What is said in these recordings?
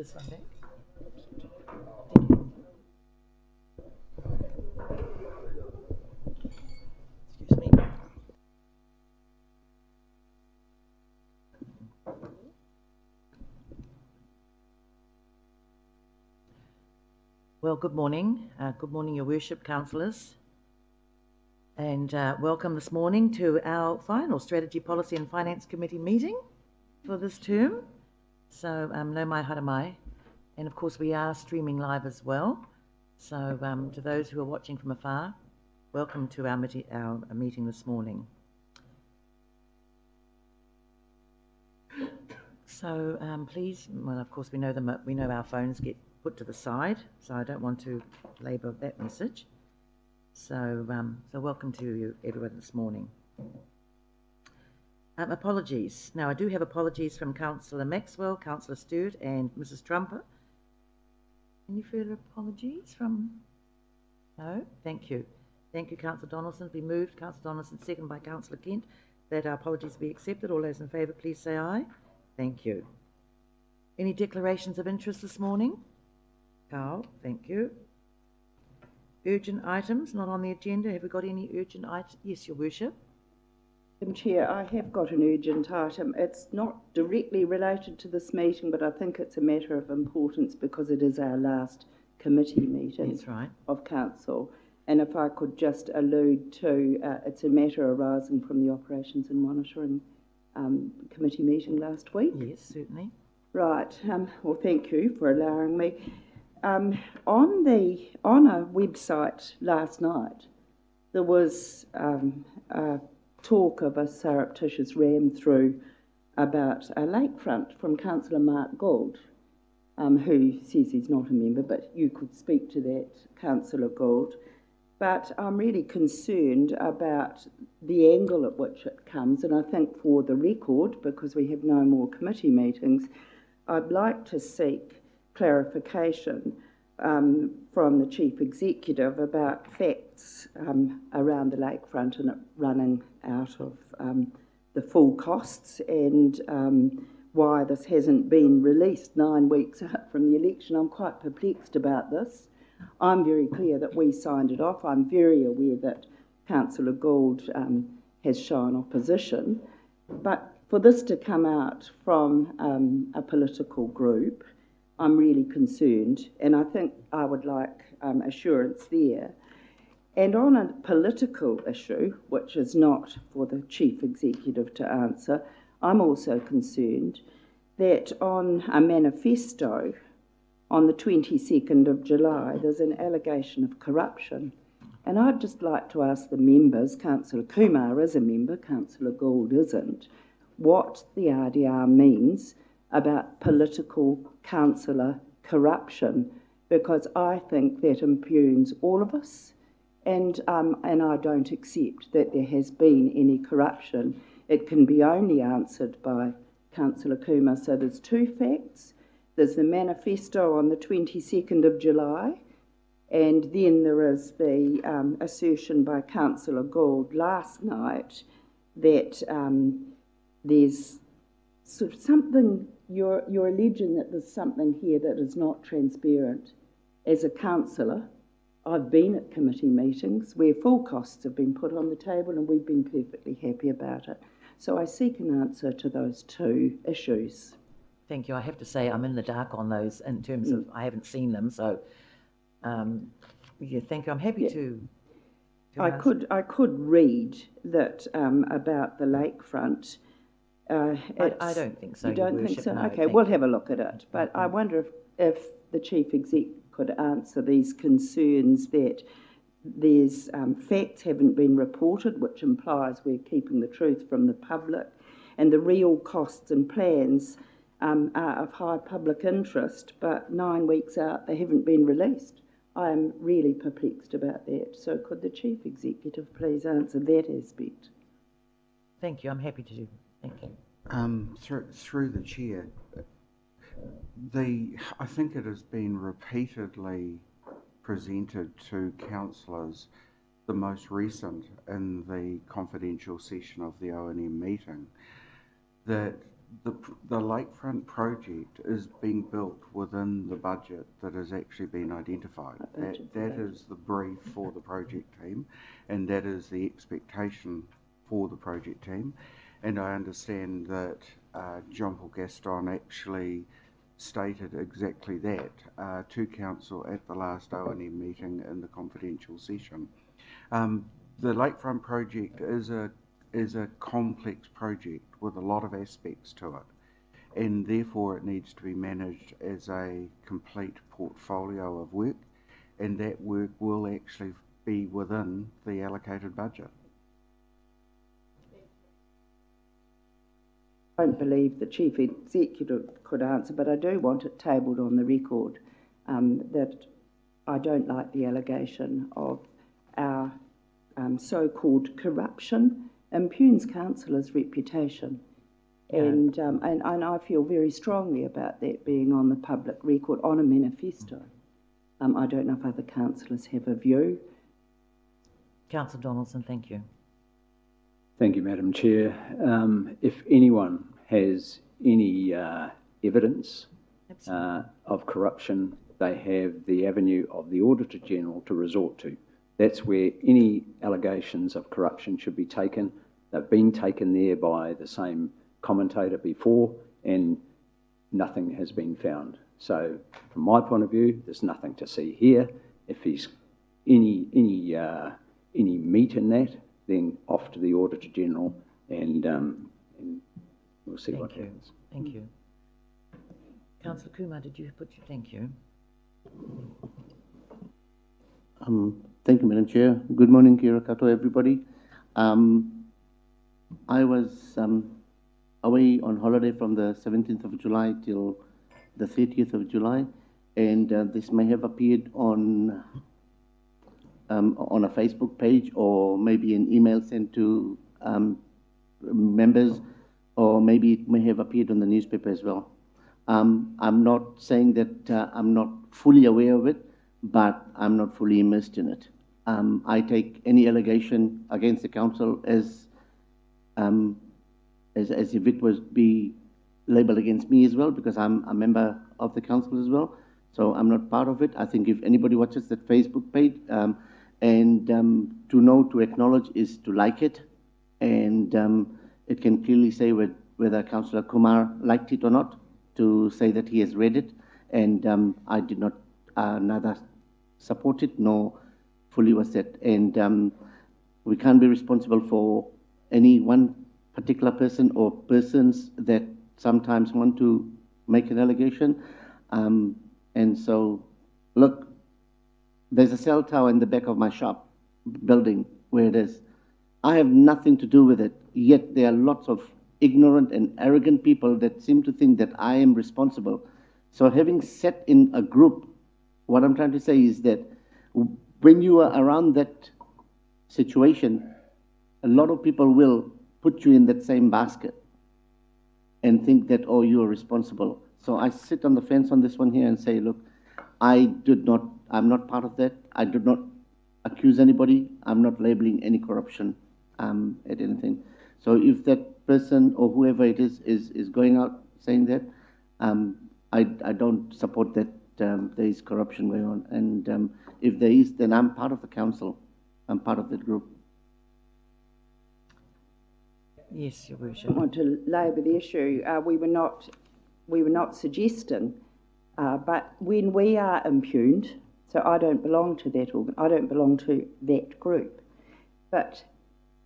this one back. Excuse me. Well, good morning. Good morning, Your Worship, councillors. And welcome this morning to our final Strategy, Policy and Finance Committee meeting for this term. So, no mai hara mai. And of course, we are streaming live as well. So, to those who are watching from afar, welcome to our meeting this morning. So, please, well, of course, we know our phones get put to the side, so I don't want to labour that message. So, so welcome to you, everyone, this morning. Apologies. Now, I do have apologies from Councillor Maxwell, Councillor Stewart, and Mrs. Trumper. Any further apologies from? No? Thank you. Thank you, Councillor Donaldson. Be moved. Councillor Donaldson, second by Councillor Kent, that our apologies be accepted. All those in favour, please say aye. Thank you. Any declarations of interest this morning? Carl, thank you. Urgent items not on the agenda. Have we got any urgent items? Yes, Your Worship. Madam Chair, I have got an urgent item. It's not directly related to this meeting, but I think it's a matter of importance because it is our last committee meeting. That's right. Of Council. And if I could just allude to, it's a matter arising from the Operations and Monitoring committee meeting last week. Yes, certainly. Right. Well, thank you for allowing me. On a website last night, there was talk of a surreptitious ram through about a lakefront from Councillor Mark Gould, who says he's not a member, but you could speak to that, Councillor Gould. But I'm really concerned about the angle at which it comes, and I think for the record, because we have no more committee meetings, I'd like to seek clarification from the Chief Executive about facts around the lakefront and it running out of the full costs and why this hasn't been released 9 weeks out from the election. I'm quite perplexed about this. I'm very clear that we signed it off. I'm very aware that Councillor Gould has shown opposition. But for this to come out from a political group, I'm really concerned, and I think I would like assurance there. And on a political issue, which is not for the Chief Executive to answer, I'm also concerned that on a manifesto on the 22nd of July, there's an allegation of corruption. And I'd just like to ask the members, Councillor Kumar is a member, Councillor Gould isn't, what the RDR means about political councillor corruption, because I think that impugns all of us, and I don't accept that there has been any corruption. It can be only answered by Councillor Kumar. So there's two facts. There's the manifesto on the 22nd of July, and then there is the assertion by Councillor Gould last night that there's sort of something, you're alleging that there's something here that is not transparent. As a councillor, I've been at committee meetings where full costs have been put on the table and we've been perfectly happy about it. So I seek an answer to those two issues. Thank you. I have to say I'm in the dark on those in terms of I haven't seen them. So, yeah, thank you. I'm happy to I could read that about the lakefront. I don't think so. You don't think so? No, okay, we'll have a look at it. But I wonder if the Chief Exec could answer these concerns that there's facts haven't been reported, which implies we're keeping the truth from the public, and the real costs and plans are of high public interest, but 9 weeks out they haven't been released. I am really perplexed about that. So could the Chief Executive please answer that aspect? Thank you. I'm happy to do. Thank you. Through the chair, I think it has been repeatedly presented to councillors, the most recent in the confidential session of the O&M meeting, that the lakefront project is being built within the budget that has actually been identified. That is the brief for the project team, and that is the expectation for the project team. And I understand that John Paul Gaston actually stated exactly that to council at the last O&M meeting in the confidential session. The lakefront project is a complex project with a lot of aspects to it, and therefore it needs to be managed as a complete portfolio of work, and that work will actually be within the allocated budget. I don't believe the Chief Executive could answer, but I do want it tabled on the record that I don't like the allegation of our so-called corruption impugns councillors' reputation. Yeah. And I feel very strongly about that being on the public record, on a manifesto. I don't know if other councillors have a view. Councillor Donaldson, thank you. Thank you, Madam Chair. If anyone has any evidence of corruption, they have the avenue of the Auditor General to resort to. That's where any allegations of corruption should be taken. They've been taken there by the same commentator before, and nothing has been found. So, from my point of view, there's nothing to see here. If there's any meat in that, then off to the Auditor General, and we'll see what happens. Thank you. Councillor Kumar, did you put your thank you? Thank you, Madam Chair. Good morning, Kira Kato, everybody. I was away on holiday from the 17th of July till the 30th of July, and this may have appeared on a Facebook page, or maybe an email sent to members, or maybe it may have appeared on the newspaper as well. I'm not saying that I'm not fully aware of it, but I'm not fully immersed in it. I take any allegation against the council as if it was be labelled against me as well, because I'm a member of the council as well. So I'm not part of it. I think if anybody watches that Facebook page, and to know, to acknowledge is to like it, and it can clearly say whether Councillor Kumar liked it or not, to say that he has read it, and I did not neither support it nor fully was it. And we can't be responsible for any one particular person or persons that sometimes want to make an allegation. And so, look, there's a cell tower in the back of my shop building where it is. I have nothing to do with it, yet there are lots of ignorant and arrogant people that seem to think that I am responsible. So having sat in a group, what I'm trying to say is that when you are around that situation, a lot of people will put you in that same basket and think that, oh, you are responsible. So I sit on the fence on this one here and say, look, I'm not part of that. I did not accuse anybody. I'm not labeling any corruption at anything. So if that person or whoever it is going out saying that, I don't support that there is corruption going on. And if there is, then I'm part of the council. I'm part of that group. Yes, Your Worship. I want to labour the issue. We were not suggesting, but when we are impugned, so I don't belong to that I don't belong to that group, but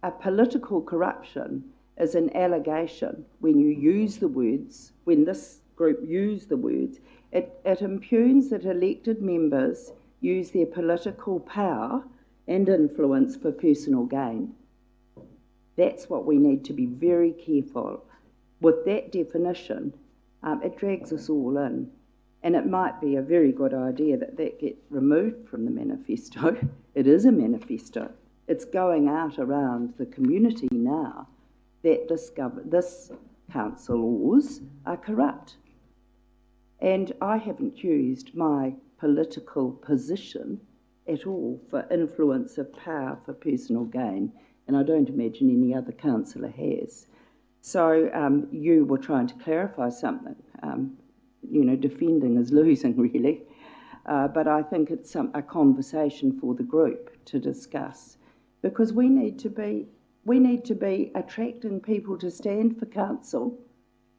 a political corruption is an allegation when you use the words, when this group use the words, it impugns that elected members use their political power and influence for personal gain. That's what we need to be very careful with. That definition, it drags us all in. And it might be a very good idea that get removed from the manifesto. It is a manifesto. It's going out around the community now that this councillors are corrupt. And I haven't used my political position at all for influence of power for personal gain, and I don't imagine any other councillor has. So you were trying to clarify something. Defending is losing, really. But I think it's a conversation for the group to discuss, because we need to be attracting people to stand for council,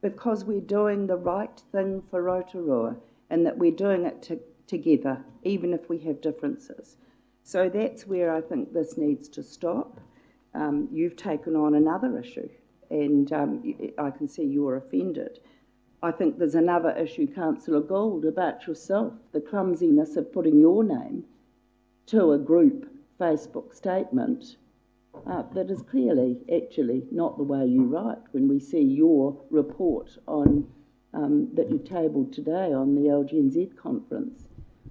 because we're doing the right thing for Rotorua, and that we're doing it together, even if we have differences. So that's where I think this needs to stop. You've taken on another issue, and I can see you're offended. I think there's another issue, Councillor Gould, about yourself, the clumsiness of putting your name to a group Facebook statement that is clearly actually not the way you write when we see your report on that you tabled today on the LGNZ conference.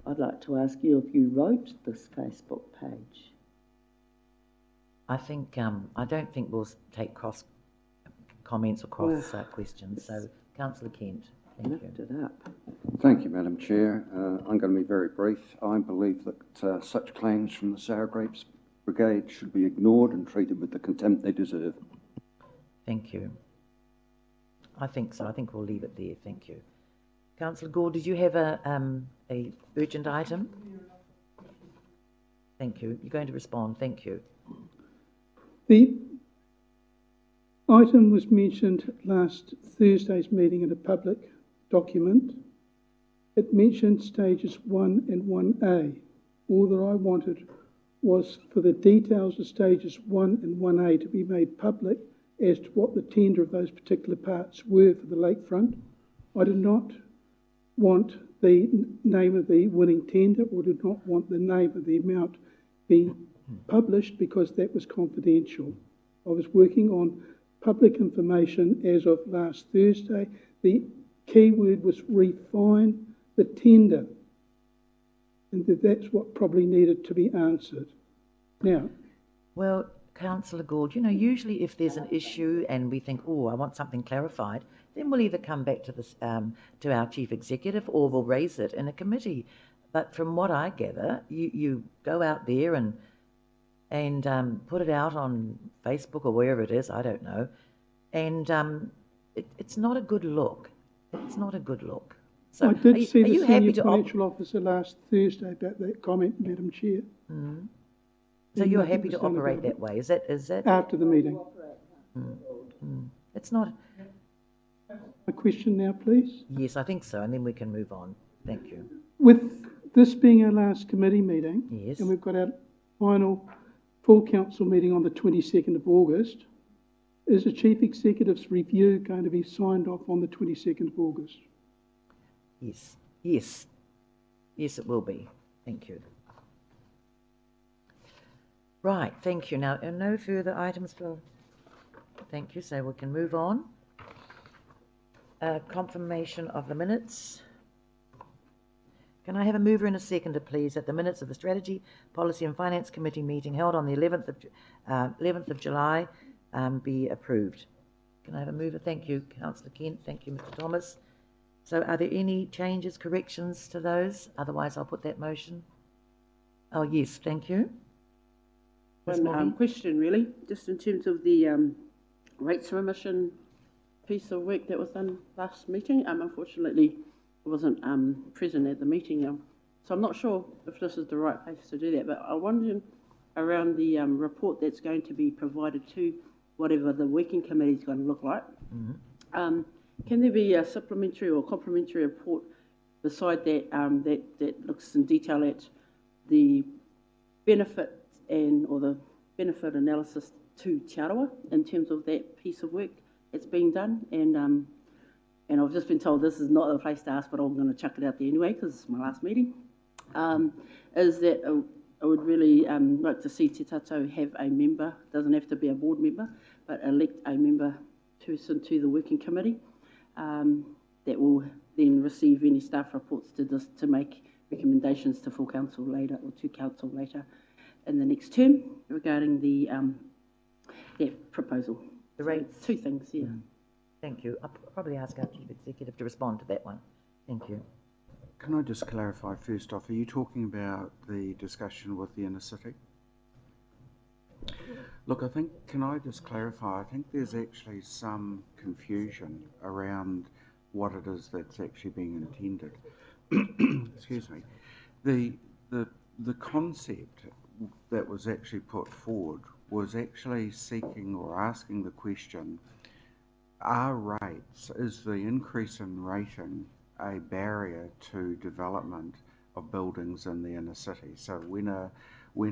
I'd like to ask you if you wrote this Facebook page. I think I don't think we'll take cross comments or cross questions. So, Councillor Kent, thank you. Lift it up. Thank you, Madam Chair. I'm going to be very brief. I believe that such claims from the Sour Grapes Brigade should be ignored and treated with the contempt they deserve. Thank you. I think so. I think we'll leave it there. Thank you. Councillor Gould, did you have a urgent item? Thank you. You're going to respond. Thank you. The item was mentioned last Thursday's meeting in a public document. It mentioned stages 1 and 1A. All that I wanted was for the details of stages 1 and 1A to be made public as to what the tender of those particular parts were for the lakefront. I did not want the name of the winning tender, or did not want the name of the amount being published, because that was confidential. I was working on public information as of last Thursday. The key word was refine the tender, and that's what probably needed to be answered. Now, well, Councillor Gould, usually if there's an issue and we think, oh, I want something clarified, then we'll either come back to this to our chief executive, or we'll raise it in a committee. But from what I gather, you go out there and put it out on Facebook or wherever it is, I don't know, and it's not a good look. It's not a good look. So I did see the senior to financial officer last Thursday about that comment, Madam Chair. Mm. So you're happy to operate that way? Is that after the meeting? It's not. A question now, please. Yes, I think so, and then we can move on. Thank you. With this being our last committee meeting, yes, and we've got our final full council meeting on the 22nd of August, is the Chief Executive's review going to be signed off on the 22nd of August? Yes, yes, yes, it will be. Thank you. Right, thank you. Now, no further items for... Thank you, so we can move on. Confirmation of the minutes. Can I have a mover and a seconder, please, that the minutes of the Strategy, Policy and Finance Committee meeting held on the 11th of July be approved? Can I have a mover? Thank you, Councillor Kent. Thank you, Mr. Thomas. So are there any changes, corrections to those? Otherwise, I'll put that motion. Oh, yes, thank you. One question, really, just in terms of the rates remission piece of work that was done last meeting. Unfortunately, I wasn't present at the meeting, so I'm not sure if this is the right place to do that, but I wondered around the report that's going to be provided to whatever the working committee is going to look like. Mm-hmm. Can there be a supplementary or complementary report beside that that looks in detail at the benefit or the benefit analysis to Te Arawa in terms of that piece of work that's being done? And I've just been told this is not the place to ask, but I'm going to chuck it out there anyway because it's my last meeting. Is that I would really like to see Te Tatou have a member, doesn't have to be a board member, but elect a member person to the working committee that will then receive any staff reports to make recommendations to full council later, or to council later in the next term regarding the proposal. The rates. So two things, yeah. Thank you. I'll probably ask our Chief Executive to respond to that one. Thank you. Can I just clarify first off, are you talking about the discussion with the inner city? Look, I think, can I just clarify? I think there's actually some confusion around what it is that's actually being intended. Excuse me. The, the, the concept that was actually put forward was actually seeking or asking the question, are rates, is the increase in rating a barrier to development of buildings in the inner city? So when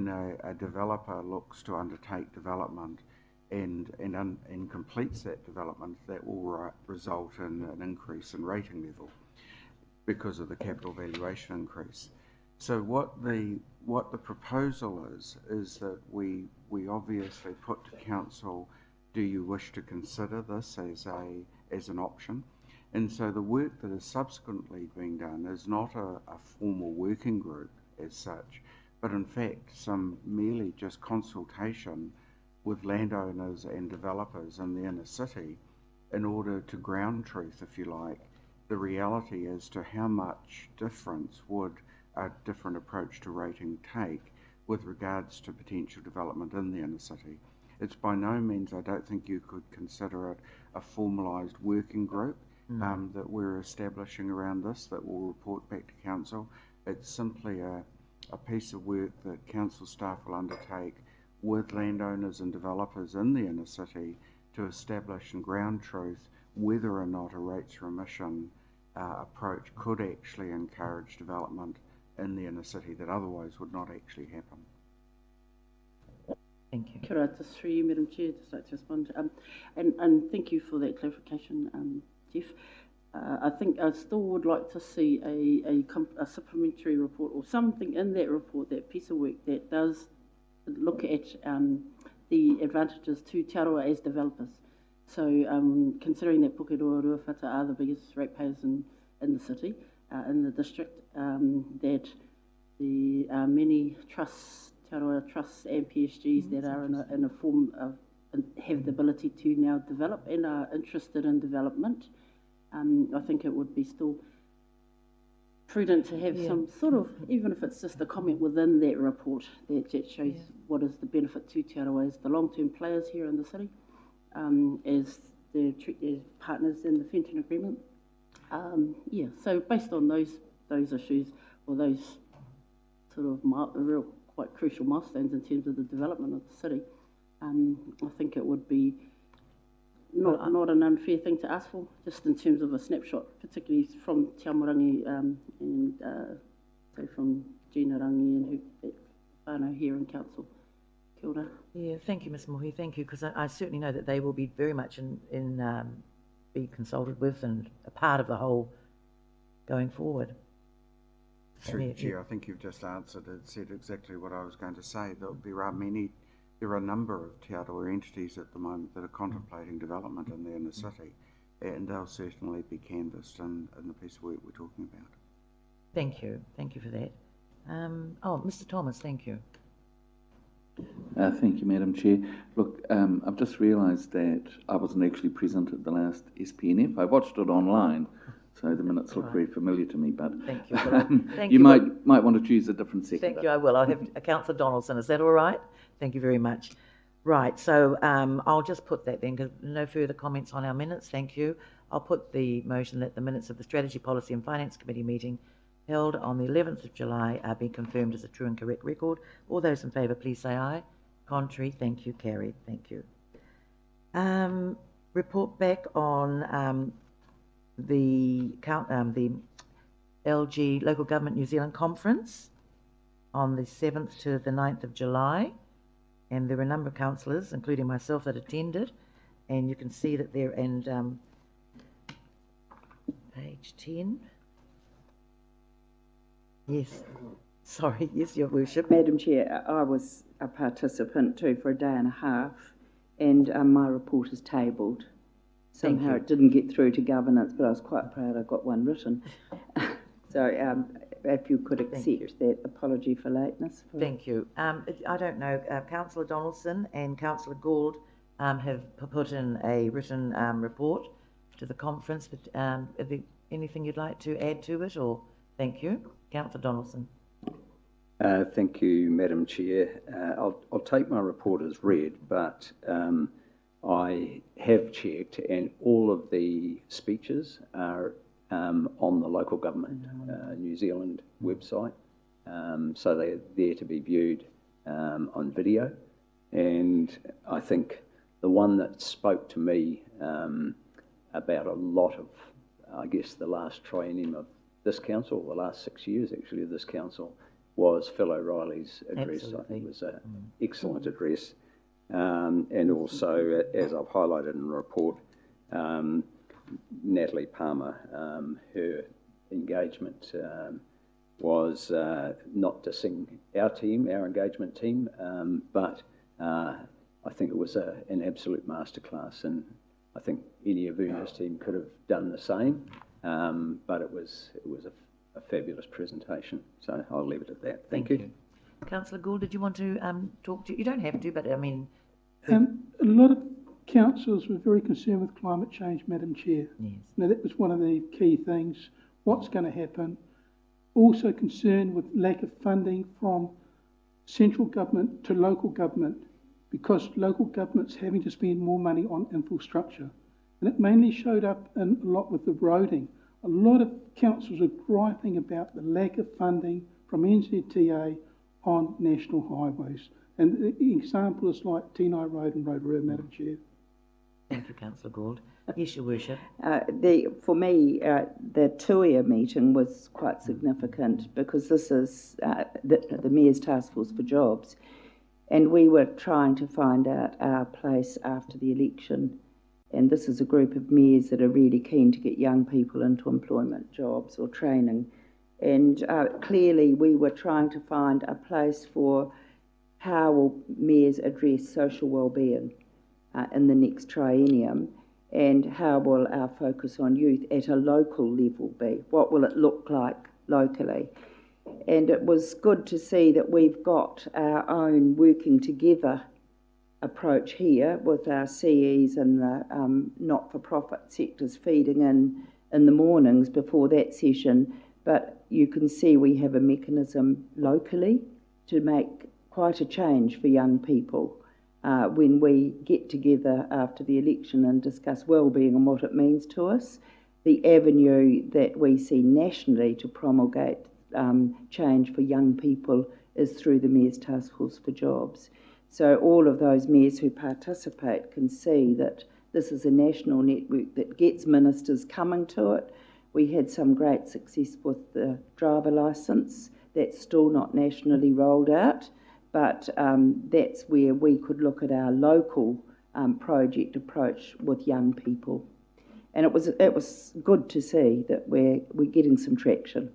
a developer looks to undertake development and completes that development, that will result in an increase in rating level because of the capital valuation increase. So what the proposal is that we obviously put to council, do you wish to consider this as an option? And so the work that is subsequently being done is not a formal working group as such, but in fact some merely just consultation with landowners and developers in the inner city in order to ground truth, if you like, the reality as to how much difference would a different approach to rating take with regards to potential development in the inner city. It's by no means, I don't think you could consider it a formalised working group that we're establishing around this that will report back to council. It's simply a piece of work that council staff will undertake with landowners and developers in the inner city to establish and ground truth whether or not a rates remission approach could actually encourage development in the inner city that otherwise would not actually happen. Thank you. Kia ora, just through you, Madam Chair, just like to respond. And thank you for that clarification, Jeff. I think I still would like to see a supplementary report or something in that report, that piece of work that does look at the advantages to Te Aroha as developers. So considering that Pukeroa Ruawhata are the biggest ratepayers in the city, in the district, that the many trusts, Te Aroha trusts and PSGs that are in a form of, have the ability to now develop and are interested in development, I think it would be still prudent to have some sort of, even if it's just a comment within that report that shows what is the benefit to Te Aroha as the long-term players here in the city, as partners in the Fenton Agreement. So based on those issues, or those sort of real quite crucial milestones in terms of the development of the city, I think it would be not an unfair thing to ask for, just in terms of a snapshot, particularly from Te Amorangi and so from Gina Rangi and whānau here in council. Kia ora. Yeah, thank you, Ms Mohi, thank you, because I certainly know that they will be very much be consulted with and a part of the whole going forward. Through the Chair, I think you've just said exactly what I was going to say. There are a number of Te Aroha entities at the moment that are contemplating development in the inner city, and they'll certainly be canvassed in the piece of work we're talking about. Thank you for that. Mr Thomas, thank you. Thank you, Madam Chair. Look, I've just realised that I wasn't actually present at the last SPNF. I watched it online, so the minutes look very familiar to me, but thank you. You might want to choose a different seconder. Thank you, I will. I'll have Councillor Donaldson. Is that all right? Thank you very much. Right, so I'll just put that then, because no further comments on our minutes. Thank you. I'll put the motion that the minutes of the Strategy, Policy and Finance Committee meeting held on the 11th of July be confirmed as a true and correct record. All those in favour, please say aye. Contrary, thank you. Carried, thank you. Report back on the LG Local Government New Zealand Conference on the 7th to the 9th of July. And there were a number of councillors, including myself, that attended. And you can see that they're in page 10. Yes, sorry, yes, Your Worship. Madam Chair, I was a participant too for a day and a half, and my report is tabled. Somehow it didn't get through to governance, but I was quite proud I got one written. So if you could accept that apology for lateness. Thank you. I don't know, Councillor Donaldson and Councillor Gould have put in a written report to the conference, but is there anything you'd like to add to it, or thank you? Councillor Donaldson. Thank you, Madam Chair. I'll take my report as read, but I have checked, and all of the speeches are on the local government New Zealand website, so they're there to be viewed on video. And I think the one that spoke to me about a lot of, I guess, the last triennium of this council, the last 6 years actually of this council, was Phil O'Reilly's address. Absolutely. I think it was an excellent address. And also, as I've highlighted in the report, Natalie Palmer, her engagement was not to sing our team, our engagement team, but I think it was an absolute masterclass, and I think any of Una's team could have done the same, but it was a fabulous presentation. So I'll leave it at that. Thank you. Councillor Gould, did you want to talk to? You don't have to, but I mean, a lot of councillors were very concerned with climate change, Madam Chair. yes. Now, that was one of the key things. What's going to happen? Also concerned with lack of funding from central government to local government, because local government's having to spend more money on infrastructure. And it mainly showed up in a lot with the roading. A lot of councils are griping about the lack of funding from NZTA on national highways. And the example is like Tenai Road and Rotorua, Madam Chair. Thank you, Councillor Gould. Yes, Your Worship. For me, the Tuia meeting was quite significant, because this is the Mayor's Task Force for Jobs, and we were trying to find out our place after the election. And this is a group of mayors that are really keen to get young people into employment, jobs or training. And clearly we were trying to find a place for how will mayors address social wellbeing in the next triennium, and how will our focus on youth at a local level be? What will it look like locally? And it was good to see that we've got our own working together approach here with our CEs and the not-for-profit sectors feeding in the mornings before that session. But you can see we have a mechanism locally to make quite a change for young people when we get together after the election and discuss wellbeing and what it means to us. The avenue that we see nationally to promulgate change for young people is through the Mayor's Task Force for Jobs. So all of those mayors who participate can see that this is a national network that gets ministers coming to it. We had some great success with the driver licence. That's still not nationally rolled out, but that's where we could look at our local project approach with young people. And it was good to see that we're getting some traction.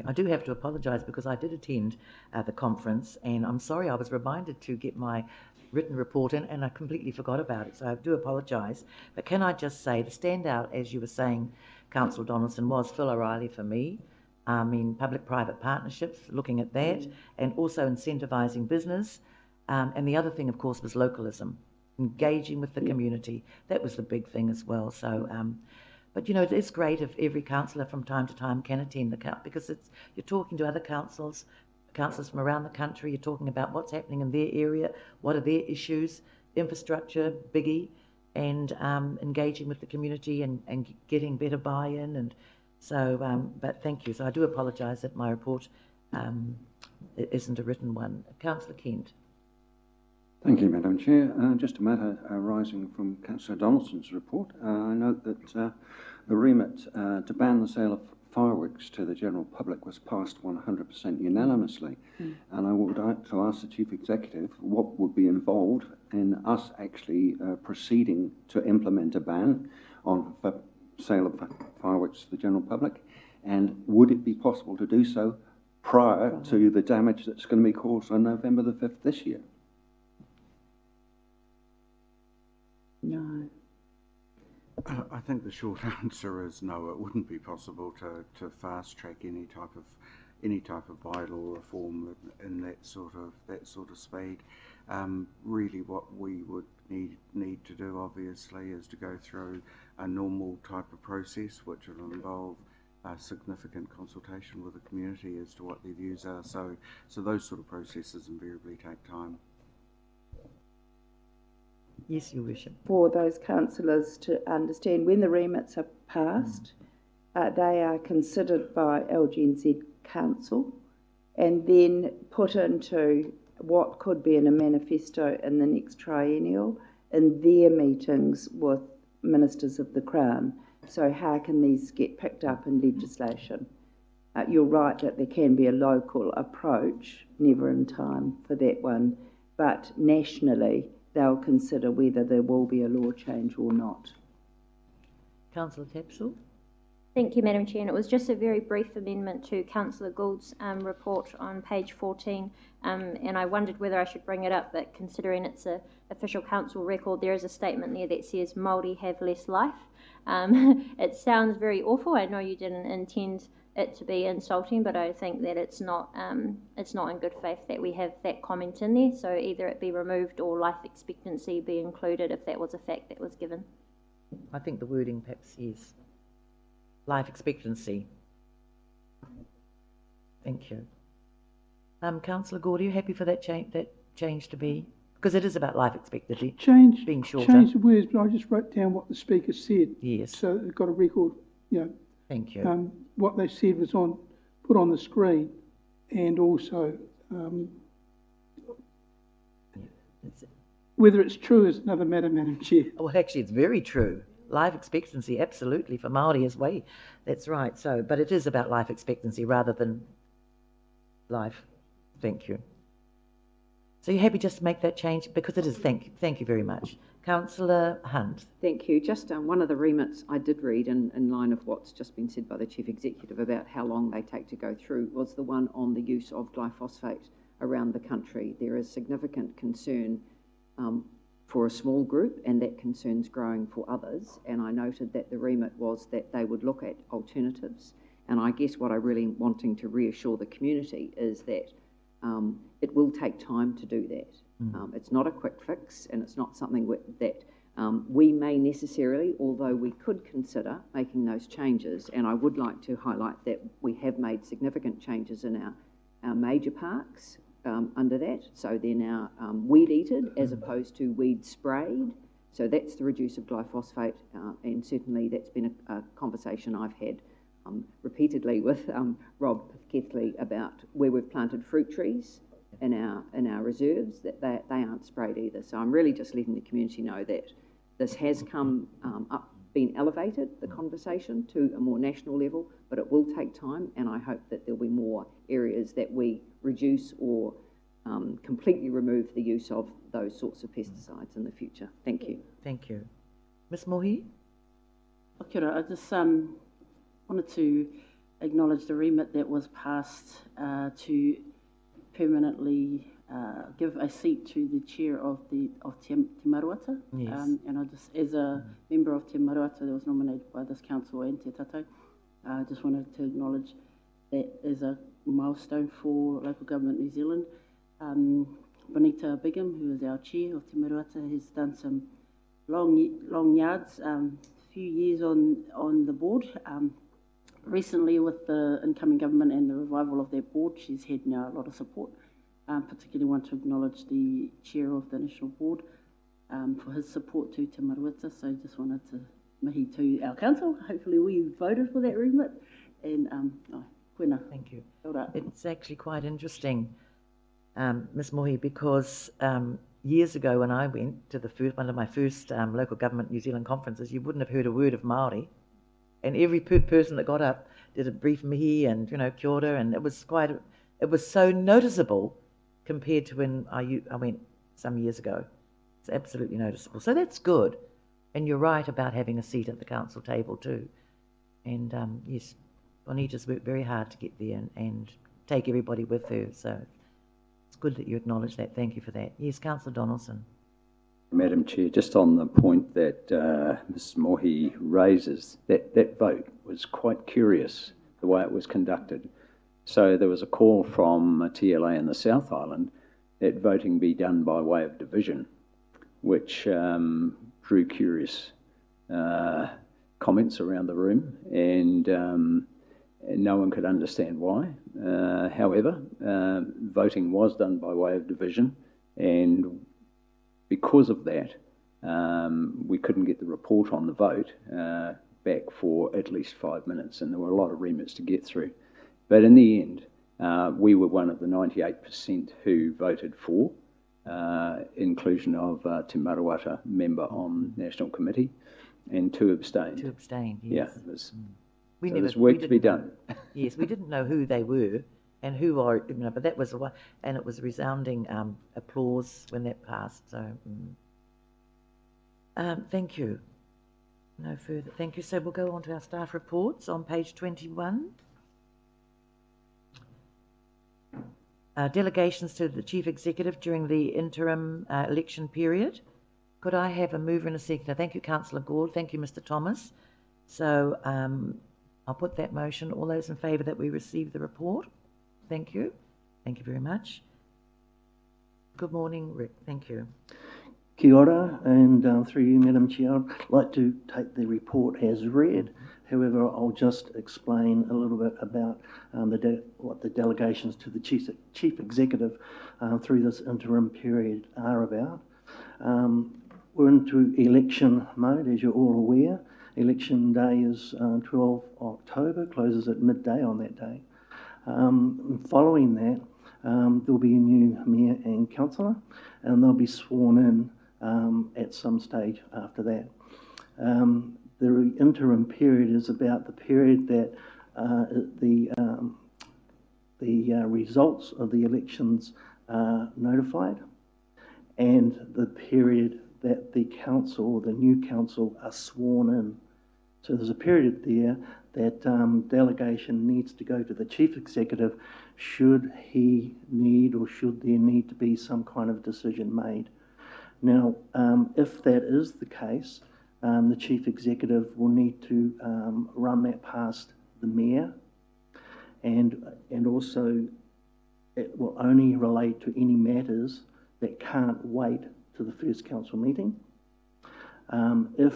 I do have to apologise because I did attend the conference, and I'm sorry I was reminded to get my written report in and I completely forgot about it, so I do apologise. But can I just say the standout, as you were saying, Councillor Donaldson, was Phil O'Reilly for me. I mean, public-private partnerships, looking at that, and also incentivising business. And the other thing, of course, was localism, engaging with the community. That was the big thing as well. So, but you know, it is great if every councillor from time to time can attend the council, because you're talking to other councillors from around the country. You're talking about what's happening in their area, what are their issues, infrastructure, biggie, and engaging with the community and getting better buy-in. And so, but thank you. So I do apologise that my report isn't a written one. Councillor Kent. Thank you, Madam Chair. Just a matter arising from Councillor Donaldson's report. I note that the remit to ban the sale of fireworks to the general public was passed 100% unanimously. And I would like to ask the Chief Executive what would be involved in us actually proceeding to implement a ban on sale of fireworks to the general public, and would it be possible to do so prior to the damage that's going to be caused on November the 5th this year? No. I think the short answer is no. It wouldn't be possible to fast track any type of vital reform in that sort of speed. Really, what we would need to do, obviously, is to go through a normal type of process, which will involve significant consultation with the community as to what their views are. So those sort of processes invariably take time. Yes, Your Worship. For those councillors to understand, when the remits are passed, they are considered by LGNZ Council and then put into what could be in a manifesto in the next triennial in their meetings with ministers of the Crown. So how can these get picked up in legislation? You're right that there can be a local approach, never in time for that one, but nationally they'll consider whether there will be a law change or not. Councillor Tapsell. Thank you, Madam Chair. And it was just a very brief amendment to Councillor Gould's report on page 14, and I wondered whether I should bring it up, but considering it's an official council record, there is a statement there that says Māori have less life. It sounds very awful. I know you didn't intend it to be insulting, but I think that it's not in good faith that we have that comment in there. So either it be removed or life expectancy be included if that was a fact that was given. I think the wording perhaps is life expectancy. Thank you. Councillor Gould, are you happy for that change to be? Because it is about life expectancy being shorter. Change the words, but I just wrote down what the speaker said. Yes. So they've got a record, Thank you. What they said was put on the screen, and also whether it's true is another matter, Madam Chair. Well, actually, it's very true. Life expectancy, absolutely, for Māori is way. That's right. So, but it is about life expectancy rather than life. Thank you. So you're happy just to make that change? Because it is. Thank you very much. Councillor Hunt. Thank you. Just one of the remits I did read in line of what's just been said by the Chief Executive about how long they take to go through was the one on the use of glyphosate around the country. There is significant concern for a small group, and that concern's growing for others. And I noted that the remit was that they would look at alternatives. And I guess what I really wanting to reassure the community is that it will take time to do that. It's not a quick fix, and it's not something that we may necessarily, although we could consider making those changes. And I would like to highlight that we have made significant changes in our major parks under that. So they're now weed-eated as opposed to weed sprayed. So that's the reduce of glyphosate, and certainly that's been a conversation I've had repeatedly with Rob Keithley about where we've planted fruit trees in our reserves, that they aren't sprayed either. So I'm really just letting the community know that this has come up, been elevated, the conversation, to a more national level, but it will take time, and I hope that there'll be more areas that we reduce or completely remove the use of those sorts of pesticides in the future. Thank you. Thank you. Ms Mohi? Kia ora. I just wanted to acknowledge the remit that was passed to permanently give a seat to the chair of Te Maruata. Yes. And I just, as a member of Te Maruata that was nominated by this council and Te Tatau, I just wanted to acknowledge that as a milestone for local government New Zealand. Bonita Bigham, who is our chair of Te Maruata, has done some long yards, few years on the board. Recently, with the incoming government and the revival of that board, she's had now a lot of support. Particularly want to acknowledge the chair of the national board for his support to Te Maruata. So just wanted to mihi to our council. Hopefully we voted for that remit. And koina. Thank you. It's actually quite interesting, Ms Mohi, because years ago when I went to one of my first local government New Zealand conferences, you wouldn't have heard a word of Māori. And every person that got up did a brief mihi and, kia ora, and it was so noticeable compared to when I went some years ago. It's absolutely noticeable. So that's good. And you're right about having a seat at the council table too. And yes, Bonita's worked very hard to get there and take everybody with her. So it's good that you acknowledge that. Thank you for that. Yes, Councillor Donaldson. Madam Chair, just on the point that Ms Mohi raises, that vote was quite curious, the way it was conducted. So there was a call from TLA in the South Island that voting be done by way of division, which drew curious comments around the room. And and no one could understand why. However, voting was done by way of division, and because of that, we couldn't get the report on the vote back for at least 5 minutes, and there were a lot of remits to get through. But in the end, we were one of the 98% who voted for inclusion of Te Maruata member on National Committee, and 2 abstained. 2 abstained, yes. Yeah, there's We work to be done. Yes, we didn't know who they were and who are, but that was the one, and it was resounding applause when that passed. So, thank you. No further. Thank you. So we'll go on to our staff reports on page 21. Delegations to the Chief Executive during the interim election period. Could I have a mover and a seconder? Thank you, Councillor Gould. Thank you, Mr. Thomas. So I'll put that motion. All those in favour that we receive the report? Thank you. Thank you very much. Good morning, Rick. Thank you. Kia ora, and through you, Madam Chair, I'd like to take the report as read. However, I'll just explain a little bit about what the delegations to the Chief Executive through this interim period are about. We're into election mode, as you're all aware. Election day is 12 October, closes at midday on that day. Following that, there'll be a new mayor and councillor, and they'll be sworn in at some stage after that. The interim period is about the period that the results of the elections are notified, and the period that the council or the new council are sworn in. So there's a period there that delegation needs to go to the Chief Executive should he need or should there need to be some kind of decision made. Now, if that is the case, the Chief Executive will need to run that past the Mayor, and also it will only relate to any matters that can't wait to the first council meeting. If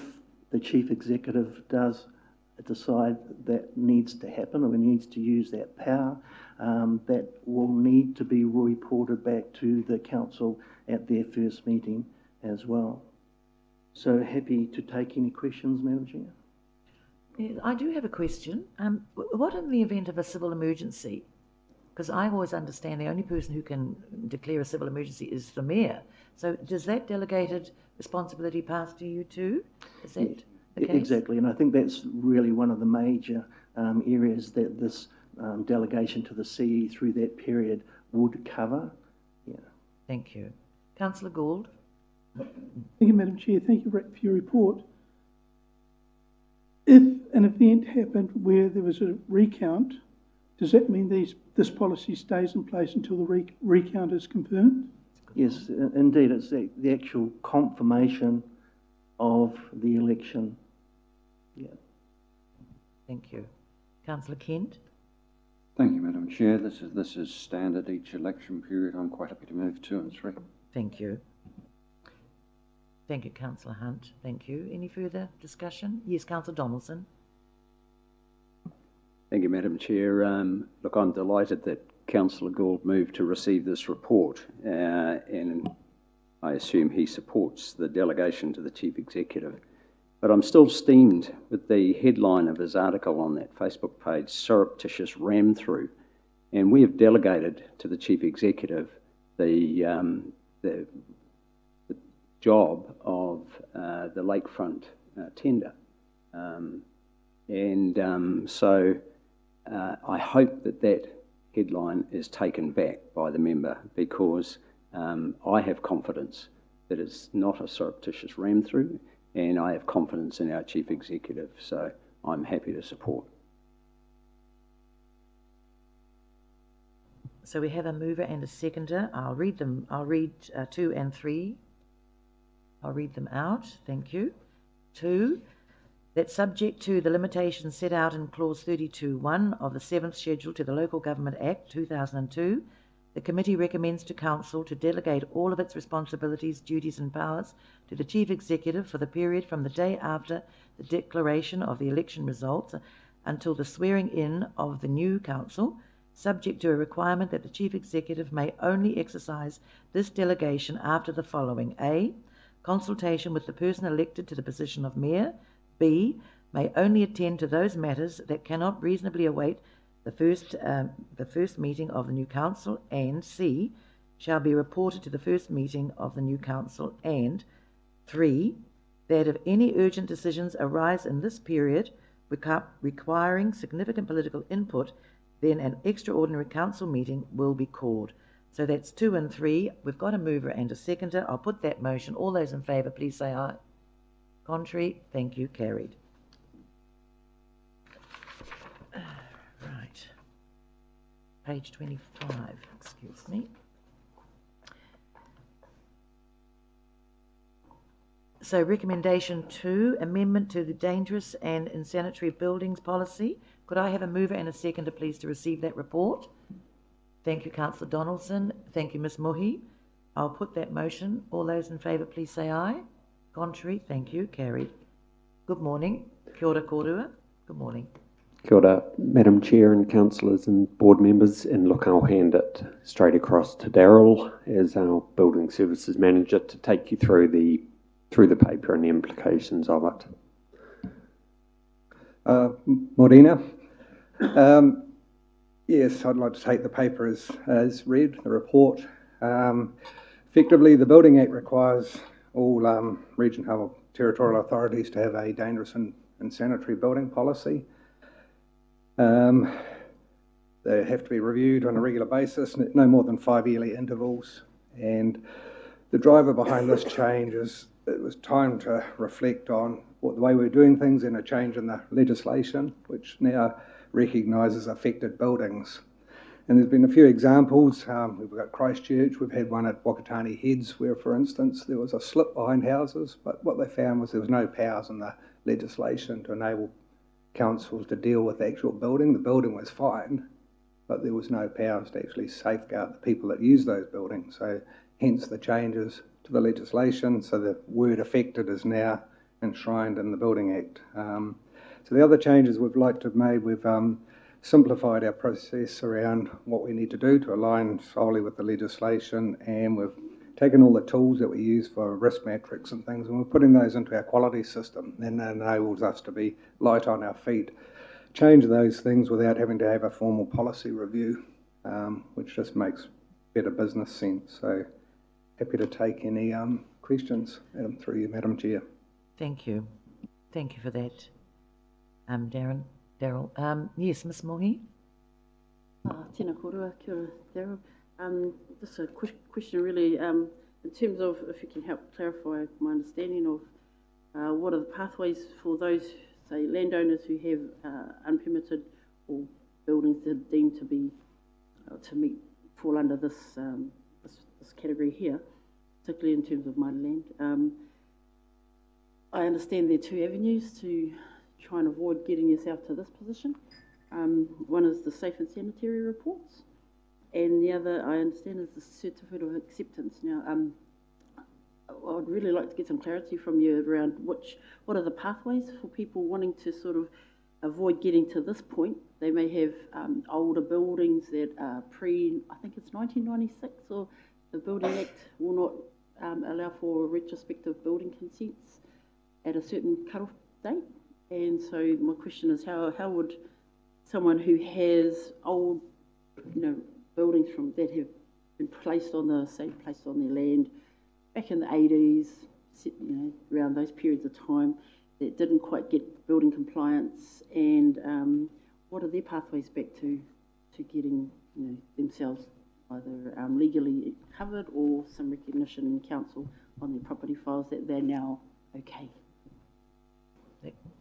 the Chief Executive does decide that needs to happen or needs to use that power, that will need to be reported back to the council at their first meeting as well. So happy to take any questions, Madam Chair. Yeah, I do have a question. What in the event of a civil emergency? Because I always understand the only person who can declare a civil emergency is the Mayor. So does that delegated responsibility pass to you too? Is that the case? Exactly, and I think that's really one of the major areas that this delegation to the CE through that period would cover. Yeah. Thank you. Councillor Gould. Thank you, Madam Chair. Thank you, Rick, for your report. If an event happened where there was a recount, does that mean this policy stays in place until the recount is confirmed? Yes, indeed. It's the actual confirmation of the election. Yeah. Thank you. Councillor Kent. Thank you, Madam Chair. This is standard each election period. I'm quite happy to move 2 and 3. Thank you. Thank you, Councillor Hunt. Thank you. Any further discussion? Yes, Councillor Donaldson. Thank you, Madam Chair. Look, I'm delighted that Councillor Gould moved to receive this report, and I assume he supports the delegation to the Chief Executive. But I'm still steamed with the headline of his article on that Facebook page, Surreptitious Ram Through. And we have delegated to the Chief Executive the job of the lakefront tender. So I hope that headline is taken back by the member, because I have confidence that it's not a surreptitious ram through, and I have confidence in our Chief Executive, so I'm happy to support. So we have a mover and a seconder. I'll read them. I'll read 2 and 3. I'll read them out. Thank you. 2, that subject to the limitations set out in Clause 32(1) of the 7th Schedule to the Local Government Act 2002, the Committee recommends to Council to delegate all of its responsibilities, duties and powers to the Chief Executive for the period from the day after the declaration of the election results until the swearing in of the new council, subject to a requirement that the Chief Executive may only exercise this delegation after the following: A, consultation with the person elected to the position of Mayor; B, may only attend to those matters that cannot reasonably await the first meeting of the new council; and C, shall be reported to the first meeting of the new council; and 3, that if any urgent decisions arise in this period requiring significant political input, then an extraordinary council meeting will be called. So that's 2 and 3. We've got a mover and a seconder. I'll put that motion. All those in favour, please say aye. Contrary? Thank you. Carried. Right. Page 25. Excuse me. So recommendation 2, amendment to the dangerous and insanitary buildings policy. Could I have a mover and a seconder, please, to receive that report? Thank you, Councillor Donaldson. Thank you, Ms Mohi. I'll put that motion. All those in favour, please say aye. Contrary? Thank you. Carried. Good morning. Kia ora kōrua. Good morning. Kia ora, Madam Chair and councillors and board members. And look, I'll hand it straight across to Daryl as our Building Services Manager to take you through the paper and the implications of it. Morena. Yes, I'd like to take the paper as read, the report. Effectively, the Building Act requires all regional territorial authorities to have a dangerous and sanitary building policy. They have to be reviewed on a regular basis, no more than 5 yearly intervals. And the driver behind this change is it was time to reflect on the way we're doing things and a change in the legislation, which now recognises affected buildings. And there's been a few examples. We've got Christchurch, we've had one at Whakatane Heads where, for instance, there was a slip behind houses, but what they found was there was no powers in the legislation to enable councils to deal with the actual building. The building was fine, but there was no powers to actually safeguard the people that use those buildings. So hence the changes to the legislation. So the word affected is now enshrined in the Building Act. So the other changes we'd like to have made, we've simplified our process around what we need to do to align solely with the legislation, and we've taken all the tools that we use for risk metrics and things, and we're putting those into our quality system, and that enables us to be light on our feet, change those things without having to have a formal policy review, which just makes better business sense. So happy to take any questions through you, Madam Chair. Thank you. Thank you for that, Daryl. Yes, Ms Mohi? Tēnā kōrua, kia ora, Daryl. Just a question really, in terms of if you can help clarify my understanding of what are the pathways for those, say, landowners who have unpermitted or buildings that are deemed to be fall under this category here, particularly in terms of my land. I understand there are 2 avenues to try and avoid getting yourself to this position. One is the safe and sanitary reports, and the other, I understand, is the certificate of acceptance. Now, I would really like to get some clarity from you around what are the pathways for people wanting to sort of avoid getting to this point. They may have older buildings that are I think it's 1996, or the Building Act will not allow for retrospective building consents at a certain cut-off date. And so my question is, how would someone who has old, buildings that have been placed on their land back in the 80s, around those periods of time, that didn't quite get building compliance, and what are their pathways back to getting themselves either legally covered or some recognition in council on their property files that they're now okay?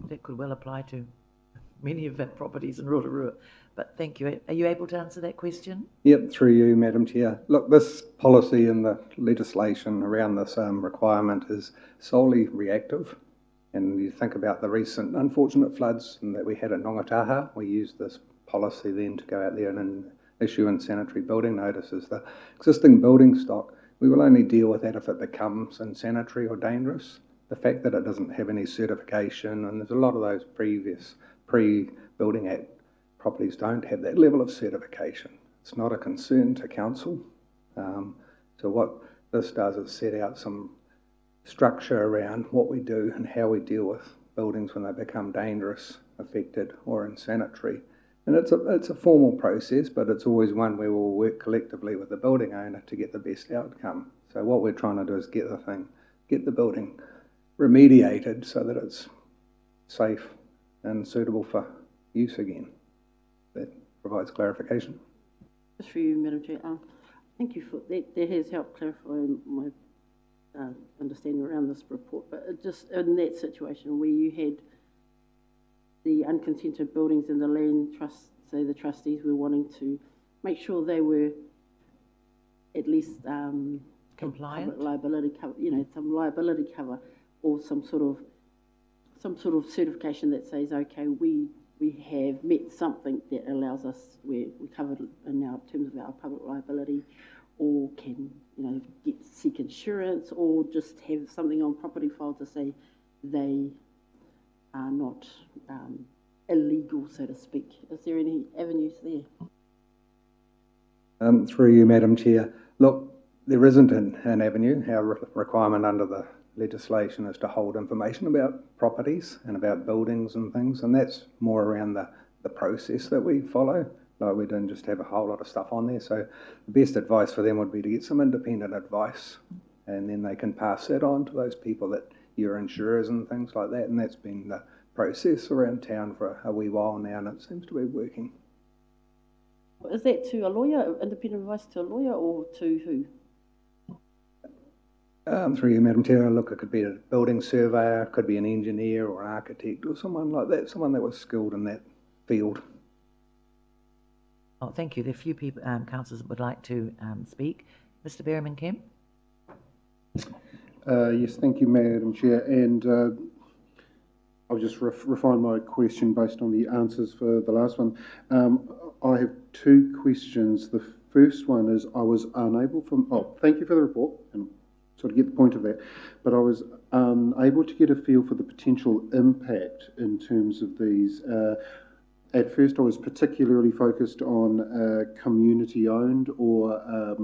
That could well apply to many of our properties in Rotorua, but thank you. Are you able to answer that question? Yep, through you, Madam Chair. Look, this policy and the legislation around this requirement is solely reactive. And you think about the recent unfortunate floods that we had at Ngongataha, we used this policy then to go out there and issue insanitary building notices. The existing building stock, we will only deal with that if it becomes insanitary or dangerous. the fact that it doesn't have any certification, and there's a lot of those previous pre-Building Act properties don't have that level of certification. It's not a concern to council. So what this does is set out some structure around what we do and how we deal with buildings when they become dangerous, affected or unsanitary. And it's a formal process, but it's always one where we'll work collectively with the building owner to get the best outcome. So what we're trying to do is get the building remediated so that it's safe and suitable for use again. That provides clarification. Just for you, Madam Chair. Thank you for that. That has helped clarify my understanding around this report. But just in that situation where you had the unconsented buildings and the land trust, say the trustees were wanting to make sure they were at least compliant, public liability cover, some liability cover, or some sort of certification that says, okay, we have met something that allows us, we're covered in our terms of our public liability, or can seek insurance, or just have something on property file to say they are not illegal, so to speak. Is there any avenues there? Through you, Madam Chair. Look, there isn't an avenue. Our requirement under the legislation is to hold information about properties and about buildings and things, and that's more around the process that we follow. Like, we don't just have a whole lot of stuff on there. So the best advice for them would be to get some independent advice, and then they can pass that on to those people, that your insurers and things like that. And that's been the process around town for a wee while now, and it seems to be working. Is that to a lawyer, independent advice to a lawyer, or to who? Through you, Madam Chair, look, it could be a building surveyor, could be an engineer or an architect or someone like that, someone that was skilled in that field. Oh, thank you. There are a few people, councillors that would like to speak. Mr. Berriman Kemp. Yes, thank you, Madam Chair. And I'll just refine my question based on the answers for the last one. I have two questions. The first one is, I was unable thank you for the report, and sort of get the point of that, but I was unable to get a feel for the potential impact in terms of these. At first, I was particularly focused on community-owned or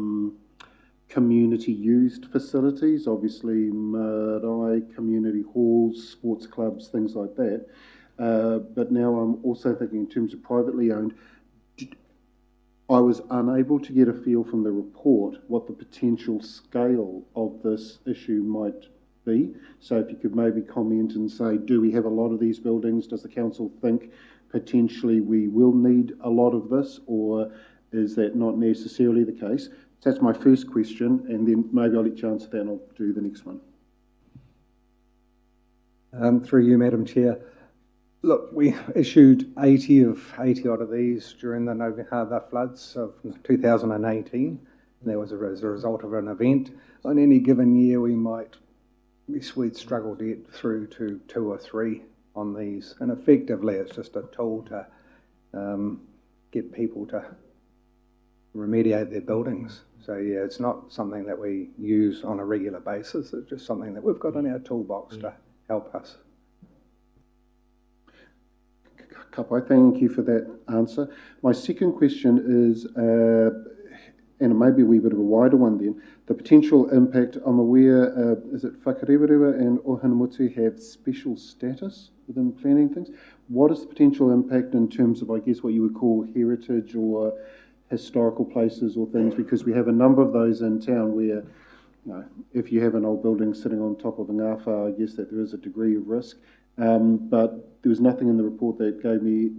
community-used facilities, obviously marae, community halls, sports clubs, things like that. But now I'm also thinking in terms of privately owned. I was unable to get a feel from the report what the potential scale of this issue might be. So if you could maybe comment and say, do we have a lot of these buildings? Does the council think potentially we will need a lot of this, or is that not necessarily the case? So that's my first question, and then maybe I'll let you answer that and I'll do the next one. Through you, Madam Chair. Look, we issued 80 odd of these during the floods of 2018. And that was as a result of an event. On any given year, we'd struggle to get through to 2 or 3 on these. And effectively, it's just a tool to get people to remediate their buildings. So yeah, it's not something that we use on a regular basis. It's just something that we've got in our toolbox to help us. Kapai, thank you for that answer. My second question is, and it may be a wee bit of a wider one then, the potential impact. I'm aware, is it Whakarewarewa and Ohanamutu have special status within planning things? What is the potential impact in terms of, I guess, what you would call heritage or historical places or things? Because we have a number of those in town where, if you have an old building sitting on top of an ngāwhā, I guess that there is a degree of risk. But there was nothing in the report that gave me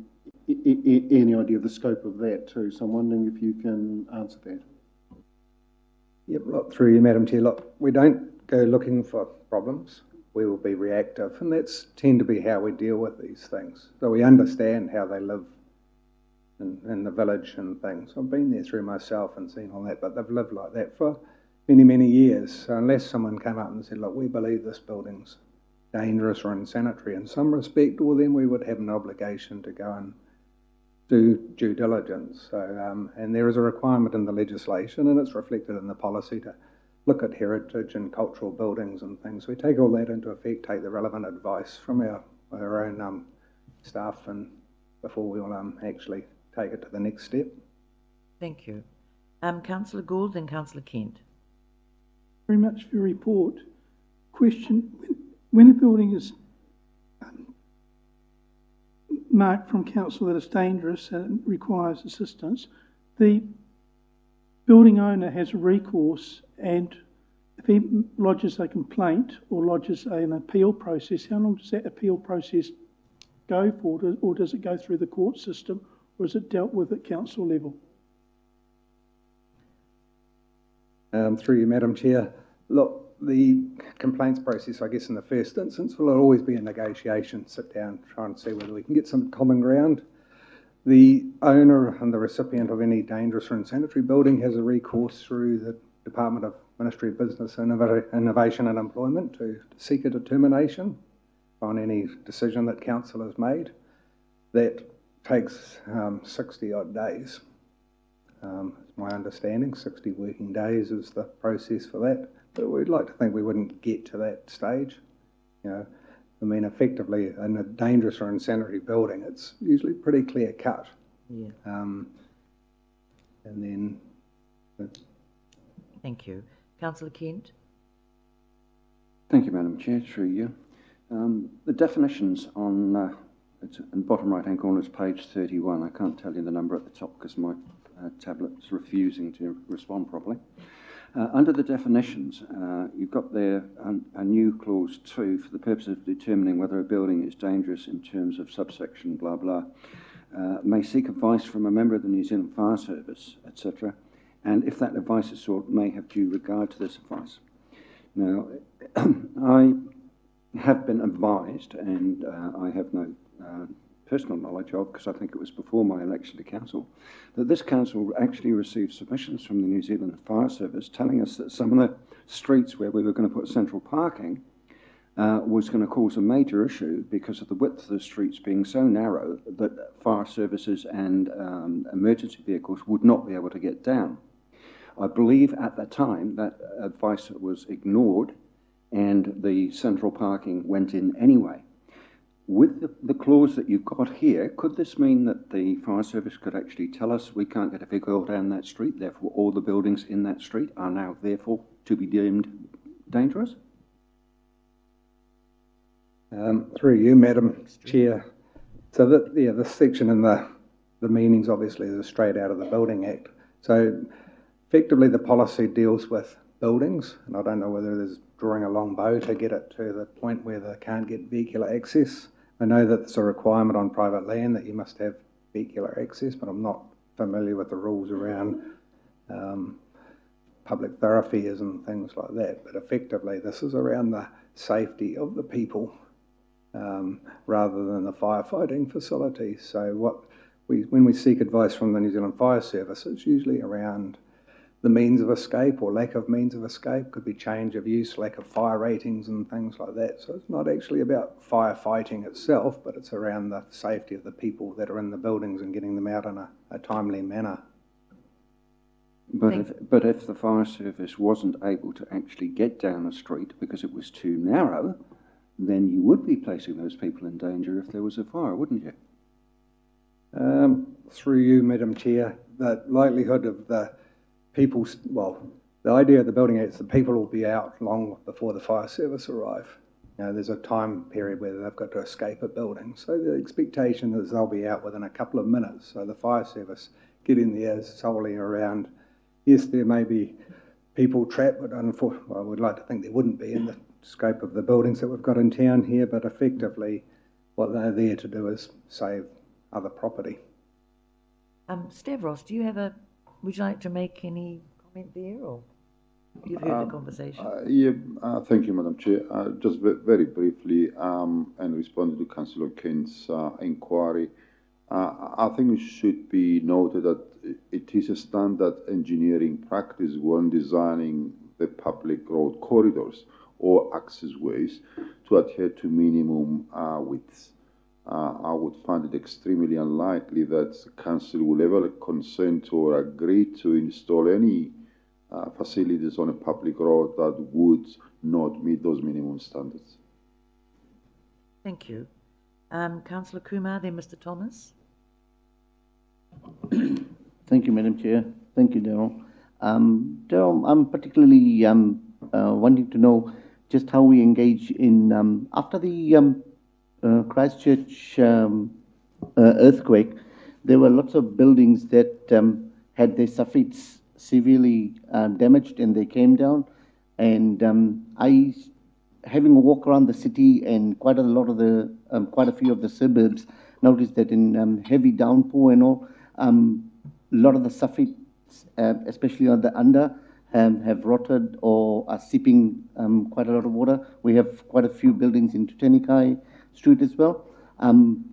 any idea of the scope of that too. So I'm wondering if you can answer that. Yep, look, through you, Madam Chair. Look, we don't go looking for problems. We will be reactive, and that's tend to be how we deal with these things. So we understand how they live in the village and things. I've been there through myself and seen all that, but they've lived like that for many, many years. So unless someone came up and said, look, we believe this building's dangerous or unsanitary in some respect, well, then we would have an obligation to go and do due diligence. So, and there is a requirement in the legislation, and it's reflected in the policy, to look at heritage and cultural buildings and things. We take all that into effect, take the relevant advice from our own staff, and before we will actually take it to the next step. Thank you. Councillor Gould and Councillor Kent. Very much for your report. Question, when a building is marked from council that it's dangerous and it requires assistance, the building owner has a recourse, and if he lodges a complaint or lodges an appeal process, how long does that appeal process go for, or does it go through the court system, or is it dealt with at council level? Through you, Madam Chair. Look, the complaints process, I guess, in the first instance, will always be a negotiation, sit down, try and see whether we can get some common ground. The owner and the recipient of any dangerous or unsanitary building has a recourse through the Department of Ministry of Business, Innovation and Employment to seek a determination on any decision that council has made. That takes 60 odd days. It's my understanding 60 working days is the process for that. But we'd like to think we wouldn't get to that stage. You know, I mean, effectively, in a dangerous or unsanitary building, it's usually pretty clear cut. Yeah. And then. Thank you. Councillor Kent. Thank you, Madam Chair. Through you. The definitions on it's in the bottom right-hand corner is page 31. I can't tell you the number at the top because my tablet's refusing to respond properly. Under the definitions, you've got there a new clause 2 for the purpose of determining whether a building is dangerous in terms of subsection blah blah, may seek advice from a member of the New Zealand Fire Service, etc. And if that advice is sought, may have due regard to this advice. Now, I have been advised, and I have no personal knowledge of, because I think it was before my election to council, that this council actually received submissions from the New Zealand Fire Service telling us that some of the streets where we were going to put central parking was going to cause a major issue because of the width of the streets being so narrow that fire services and emergency vehicles would not be able to get down. I believe at that time that advice was ignored and the central parking went in anyway. With the clause that you've got here, could this mean that the fire service could actually tell us we can't get a vehicle down that street, therefore all the buildings in that street are now therefore to be deemed dangerous? Through you, Madam Chair. So that, yeah, this section in the meanings obviously is straight out of the Building Act. So effectively the policy deals with buildings, and I don't know whether there's drawing a long bow to get it to the point where they can't get vehicular access. I know that it's a requirement on private land that you must have vehicular access, but I'm not familiar with the rules around public thoroughfares and things like that. But effectively, this is around the safety of the people rather than the firefighting facilities. So when we seek advice from the New Zealand Fire Service, it's usually around the means of escape or lack of means of escape, could be change of use, lack of fire ratings and things like that. So it's not actually about firefighting itself, but it's around the safety of the people that are in the buildings and getting them out in a timely manner. But if the fire service wasn't able to actually get down a street because it was too narrow, then you would be placing those people in danger if there was a fire, wouldn't you? Through you, Madam Chair, the likelihood of the people, well, the idea of the Building Act is the people will be out long before the fire service arrive. You know, there's a time period where they've got to escape a building. So the expectation is they'll be out within a couple of minutes. So the fire service getting there is solely around, yes, there may be people trapped, but unfortunately, I would like to think there wouldn't be in the scope of the buildings that we've got in town here, but effectively what they're there to do is save other property. Stavros, would you like to make any comment there, or you've heard the conversation? Thank you, Madam Chair. Just very briefly, and responding to Councillor Kent's inquiry, I think it should be noted that it is a standard engineering practice when designing the public road corridors or accessways to adhere to minimum widths. I would find it extremely unlikely that the Council will ever consent or agree to install any facilities on a public road that would not meet those minimum standards. Thank you. Councillor Kumar, then Mr. Thomas. Thank you, Madam Chair. Thank you, Daryl. Daryl, I'm particularly wanting to know just how we engage in, after the Christchurch earthquake, there were lots of buildings that had their soffits severely damaged and they came down. And I, having a walk around the city and quite a few of the suburbs, noticed that in heavy downpour and all, a lot of the soffits, especially on the under, have rotted or are seeping quite a lot of water. We have quite a few buildings in Tutenikai Street as well.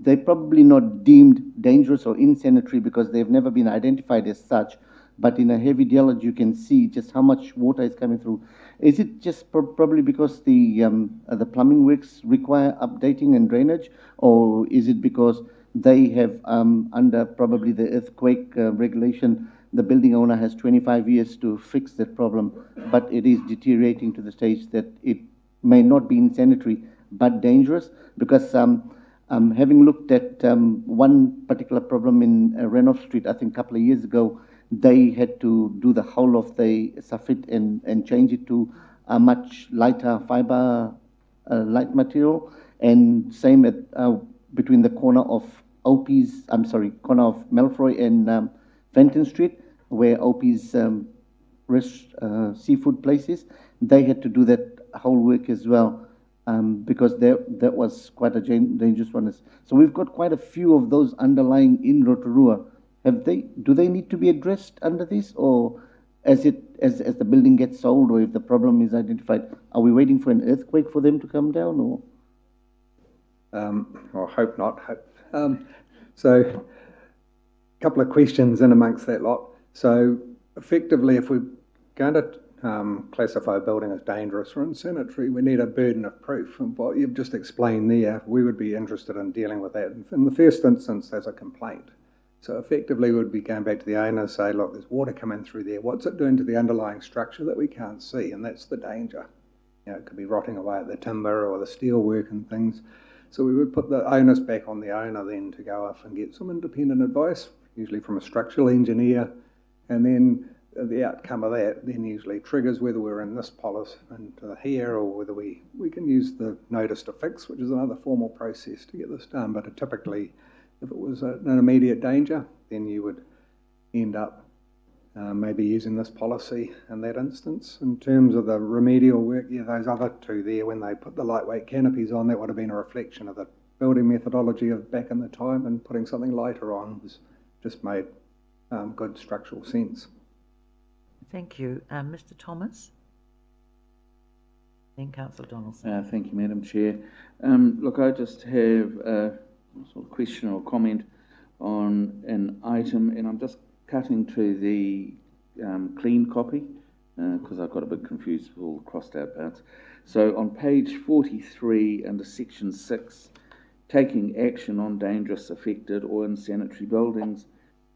They're probably not deemed dangerous or insanitary because they've never been identified as such, but in a heavy deluge you can see just how much water is coming through. Is it just probably because the plumbing works require updating and drainage, or is it because they have, under probably the earthquake regulation, the building owner has 25 years to fix that problem, but it is deteriorating to the stage that it may not be insanitary but dangerous? Because having looked at one particular problem in Renoff Street, I think a couple of years ago, they had to do the whole of the soffit and change it to a much lighter fiber light material. And same at between the corner of corner of Melfroy and Fenton Street, where Opie's seafood place is, they had to do that whole work as well, because that was quite a dangerous one. So we've got quite a few of those underlying in Rotorua. Do they need to be addressed under this, or as the building gets sold, or if the problem is identified, are we waiting for an earthquake for them to come down, or? I hope not. So, a couple of questions in amongst that lot. So, effectively, if we're going to classify a building as dangerous or insanitary, we need a burden of proof. And what you've just explained there, we would be interested in dealing with that. In the first instance, there's a complaint. So effectively, we'd be going back to the owner and say, look, there's water coming through there. What's it doing to the underlying structure that we can't see? And that's the danger. You know, it could be rotting away at the timber or the steel work and things. So we would put the onus back on the owner then to go off and get some independent advice, usually from a structural engineer. And then the outcome of that then usually triggers whether we're in this policy into here, or whether we can use the notice to fix, which is another formal process to get this done. But typically, if it was an immediate danger, then you would end up maybe using this policy in that instance. In terms of the remedial work, yeah, those other two there, when they put the lightweight canopies on, that would have been a reflection of the building methodology of back in the time, and putting something lighter on was just made good structural sense. Thank you. Mr. Thomas? Then Councillor Donaldson. Thank you, Madam Chair. Look, I just have a sort of question or comment on an item, and I'm just cutting to the clean copy because I got a bit confused with all the crossed out parts. So on page 43 under section 6, taking action on dangerous, affected or unsanitary buildings,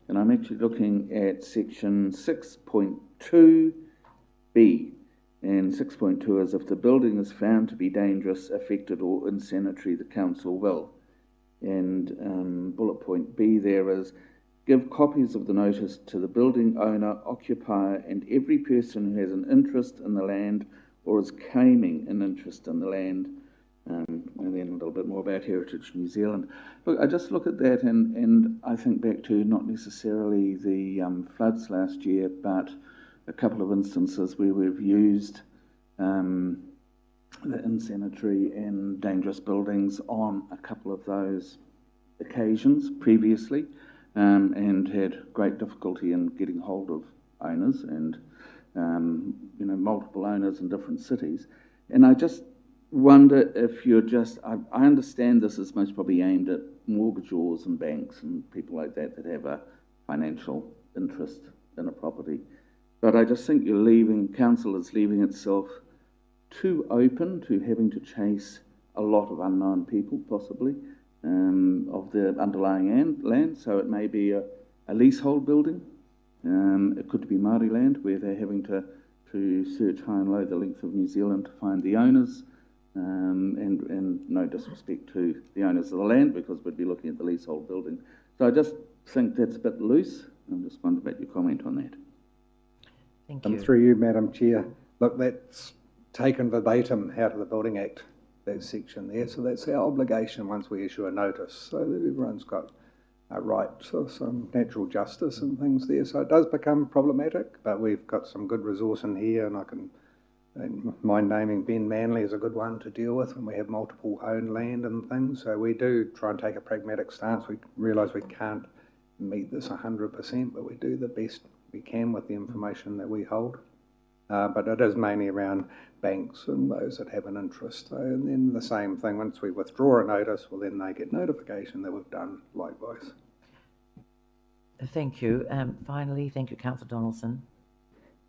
and I'm actually looking at section 6.2b, and 6.2 is if the building is found to be dangerous, affected or unsanitary, the council will. And bullet point B there is, give copies of the notice to the building owner, occupier and every person who has an interest in the land or is claiming an interest in the land. And then a little bit more about Heritage New Zealand. Look, I just look at that and I think back to not necessarily the floods last year, but a couple of instances where we've used the insanitary and dangerous buildings on a couple of those occasions previously, and had great difficulty in getting hold of owners and multiple owners in different cities. And I just wonder if you're I understand this is most probably aimed at mortgagors and banks and people like that have a financial interest in a property, but I just think council is leaving itself too open to having to chase a lot of unknown people, possibly, of the underlying land. So it may be a leasehold building, It could be Māori land where they're having to search high and low the length of New Zealand to find the owners, and no disrespect to the owners of the land, because we'd be looking at the leasehold building. So I just think that's a bit loose. I just wonder about your comment on that. Thank you. Through you, Madam Chair. Look, that's taken verbatim out of the Building Act, that section there. So that's our obligation once we issue a notice, so that everyone's got a right to some natural justice and things there. So it does become problematic, but we've got some good resource in here, and I can mind naming Ben Manley is a good one to deal with when we have multiple owned land and things. So we do try and take a pragmatic stance. We realise we can't meet this 100%, but we do the best we can with the information that we hold. But it is mainly around banks and those that have an interest. And then the same thing, once we withdraw a notice, well, then they get notification that we've done likewise. Thank you. Finally, thank you, Councillor Donaldson.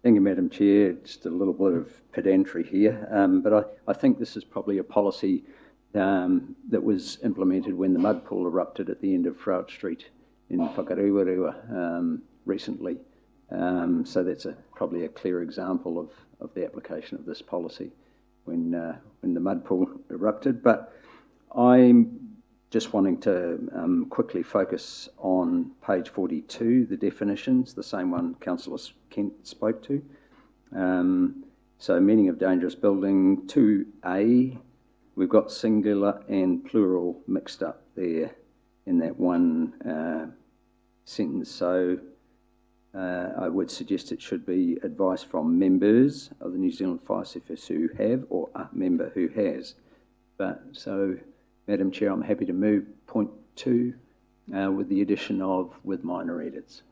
Thank you, Madam Chair. Just a little bit of pedantry here, but I think this is probably a policy that was implemented when the mud pool erupted at the end of Fraud Street in Whakarewa recently. So that's probably a clear example of the application of this policy when the mud pool erupted. But I'm just wanting to quickly focus on page 42, the definitions, the same one Councillor Kent spoke to. So meaning of dangerous building, 2A, we've got singular and plural mixed up there in that one sentence. So I would suggest it should be advice from members of the New Zealand Fire Service who have, or a member who has. But so, Madam Chair, I'm happy to move point 2 with the addition of with minor edits.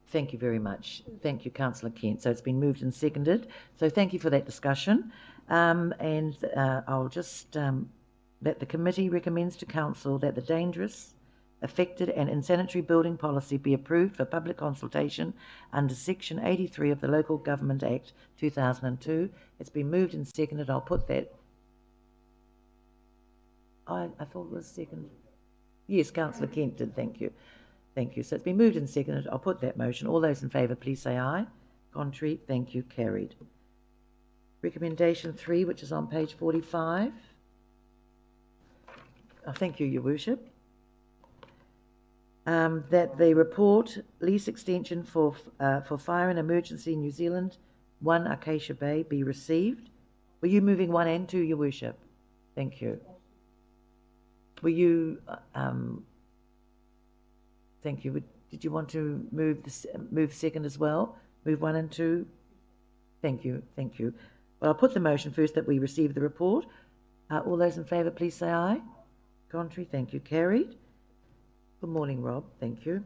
Thank you very much. Thank you, Councillor Kent. So it's been moved and seconded. So thank you for that discussion. I'll just that the committee recommends to Council that the dangerous, affected and insanitary building policy be approved for public consultation under Section 83 of the Local Government Act 2002. It's been moved and seconded. I'll put that. I thought it was second. Yes, Councillor Kent did. Thank you. Thank you. So it's been moved and seconded. I'll put that motion. All those in favour, please say aye. Contrary, thank you. Carried. Recommendation 3, which is on page 45. Thank you, Your Worship. That the report, lease extension for Fire and Emergency New Zealand, 1 Acacia Bay, be received. Were you moving 1 and 2, Your Worship? Thank you. Were you, thank you. Did you want to move second as well? Move 1 and 2? Thank you, thank you. Well, I'll put the motion first that we receive the report. All those in favour, please say aye. Contrary, thank you. Carried. Good morning, Rob. Thank you.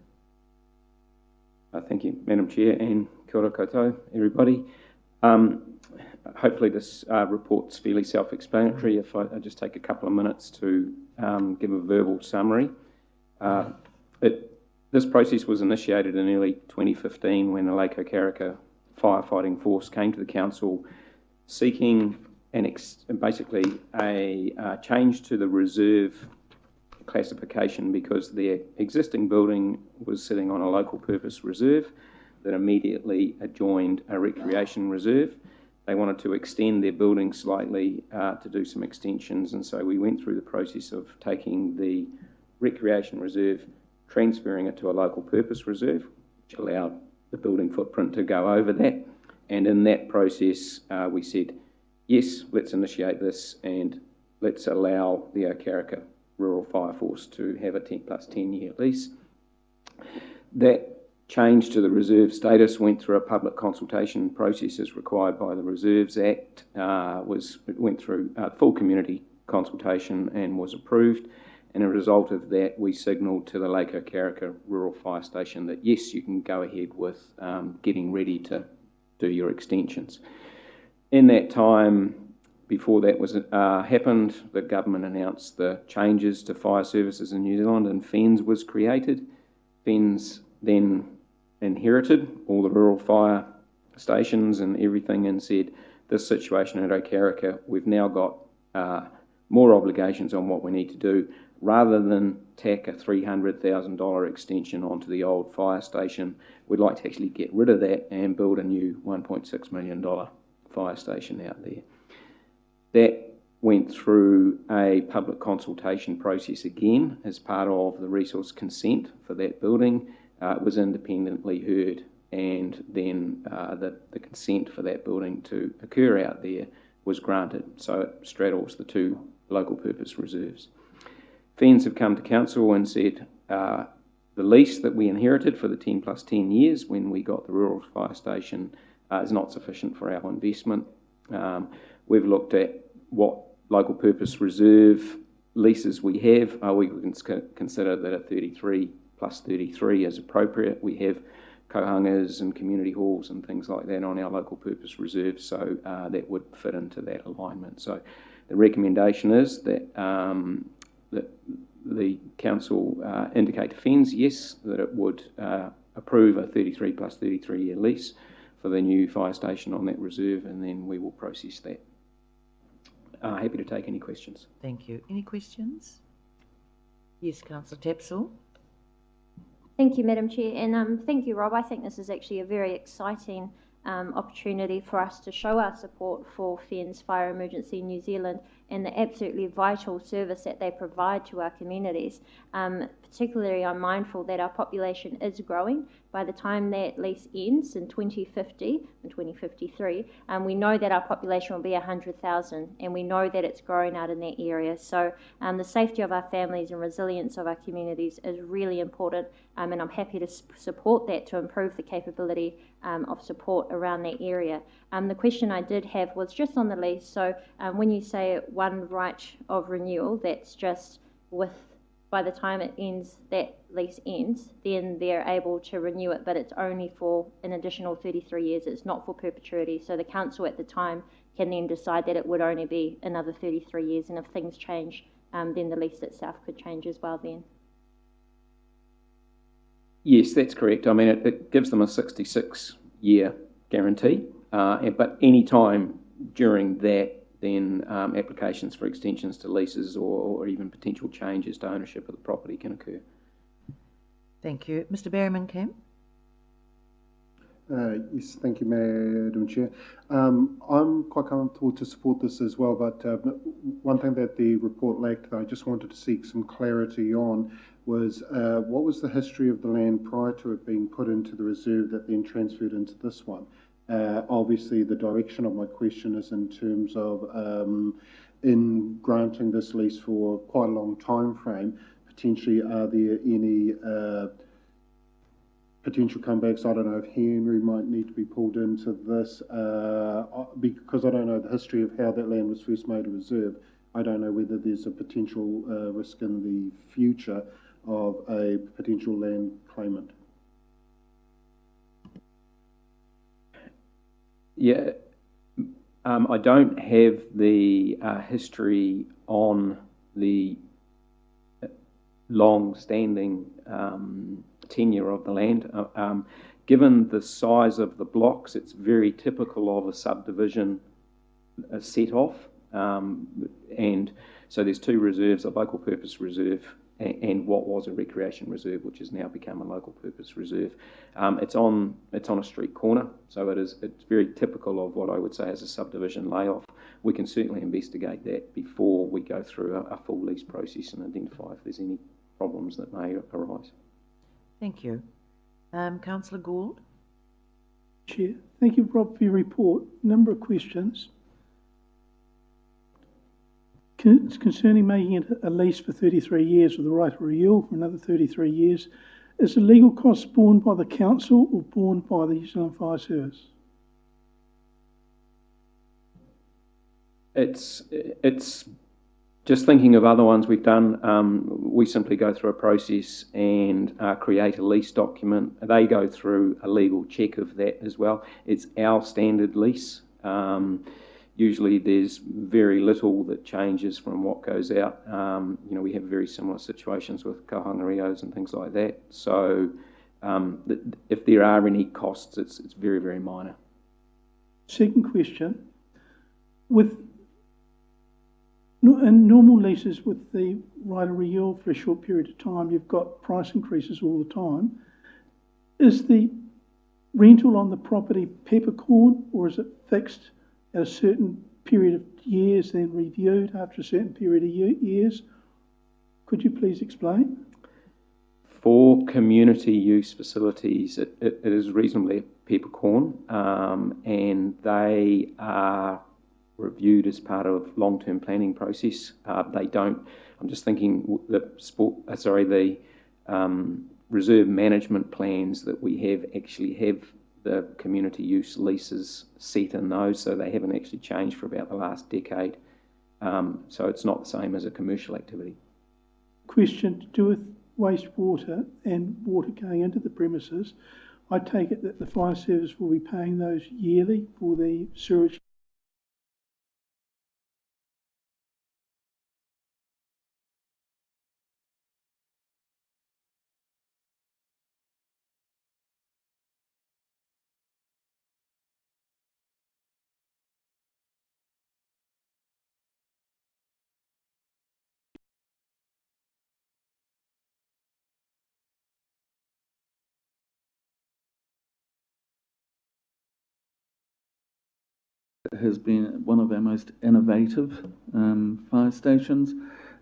Thank you, Madam Chair, and kia ora koutou, everybody. Hopefully this report's fairly self-explanatory. If I just take a couple of minutes to give a verbal summary. This process was initiated in early 2015 when the Lake Okaraka firefighting force came to the council seeking basically a change to the reserve classification because their existing building was sitting on a local purpose reserve that immediately adjoined a recreation reserve. They wanted to extend their building slightly to do some extensions, and so we went through the process of taking the recreation reserve, transferring it to a local purpose reserve, which allowed the building footprint to go over that. And in that process, we said, yes, let's initiate this and let's allow the Okaraka Rural Fire Force to have a 10 plus 10 year lease. That change to the reserve status went through a public consultation process as required by the Reserves Act, went through full community consultation and was approved. And a result of that, we signalled to the Lake Okaraka Rural Fire Station that yes, you can go ahead with getting ready to do your extensions. In that time, before that was happened, the government announced the changes to fire services in New Zealand and FENS was created. FENS then inherited all the rural fire stations and everything and said, this situation at Okaraka, we've now got more obligations on what we need to do. rather than tack a $300,000 extension onto the old fire station, we'd like to actually get rid of that and build a new $1.6 million fire station out there. That went through a public consultation process again as part of the resource consent for that building. It was independently heard, and then the consent for that building to occur out there was granted. So it straddles the two local purpose reserves. Fens have come to council and said the lease that we inherited for the 10 plus 10 years when we got the rural fire station is not sufficient for our investment. We've looked at what local purpose reserve leases we have. We can consider that a 33 plus 33 is appropriate. We have kohangas and community halls and things like that on our local purpose reserve, so that would fit into that alignment. So the recommendation is that that the council indicate to Fens, yes, that it would approve a 33 plus 33 year lease for the new fire station on that reserve, and then we will process that. Happy to take any questions. Thank you. Any questions? Yes, Councillor Tapsell. Thank you, Madam Chair, and thank you, Rob. I think this is actually a very exciting opportunity for us to show our support for Fens Fire Emergency New Zealand and the absolutely vital service that they provide to our communities. Particularly, I'm mindful that our population is growing. By the time that lease ends in 2050 and 2053, we know that our population will be 100,000, and we know that it's growing out in that area. So the safety of our families and resilience of our communities is really important, and I'm happy to support that to improve the capability of support around that area. The question I did have was just on the lease. So when you say one right of renewal, that's just with, by the time it ends, that lease ends, then they're able to renew it, but it's only for an additional 33 years. It's not for perpetuity. So the council at the time can then decide that it would only be another 33 years, and if things change, then the lease itself could change as well then. Yes, that's correct. I mean, it gives them a 66-year guarantee, but any time during that, then applications for extensions to leases or even potential changes to ownership of the property can occur. Thank you. Mr. Berriman-Kemp. Yes, thank you, Madam Chair. I'm quite comfortable to support this as well, but one thing that the report lacked that I just wanted to seek some clarity on was what was the history of the land prior to it being put into the reserve that then transferred into this one? Obviously, the direction of my question is in terms of in granting this lease for quite a long time frame, potentially are there any potential comebacks? I don't know if Henry might need to be pulled into this because I don't know the history of how that land was first made a reserve. I don't know whether there's a potential risk in the future of a potential land claimant. Yeah, I don't have the history on the long-standing tenure of the land. Given the size of the blocks, it's very typical of a subdivision set off, and so there's two reserves: a local purpose reserve and what was a recreation reserve, which has now become a local purpose reserve. It's on a street corner, so it's very typical of what I would say is a subdivision layoff. We can certainly investigate that before we go through a full lease process and identify if there's any problems that may arise. Thank you. Councillor Gould. Chair, thank you, Rob, for your report. Number of questions. Concerning making it a lease for 33 years with the right of renewal for another 33 years, is the legal cost borne by the council or borne by the New Zealand Fire Service? It's just thinking of other ones we've done. We simply go through a process and create a lease document. They go through a legal check of that as well. It's our standard lease. Usually there's very little that changes from what goes out. We have very similar situations with kohanga and things like that. So if there are any costs, it's very, very minor. Second question, with In normal leases with the right of renewal for a short period of time, you've got price increases all the time. Is the rental on the property peppercorn, or is it fixed at a certain period of years, then reviewed after a certain period of years? Could you please explain? For community use facilities, it is reasonably peppercorn, and they are reviewed as part of long-term planning process. They don't. I'm just thinking the reserve management plans that we have actually have the community use leases set in those, so they haven't actually changed for about the last decade. So it's not the same as a commercial activity. Question to do with wastewater and water going into the premises. I take it that the fire service will be paying those yearly for the sewage. Has been one of our most innovative fire stations.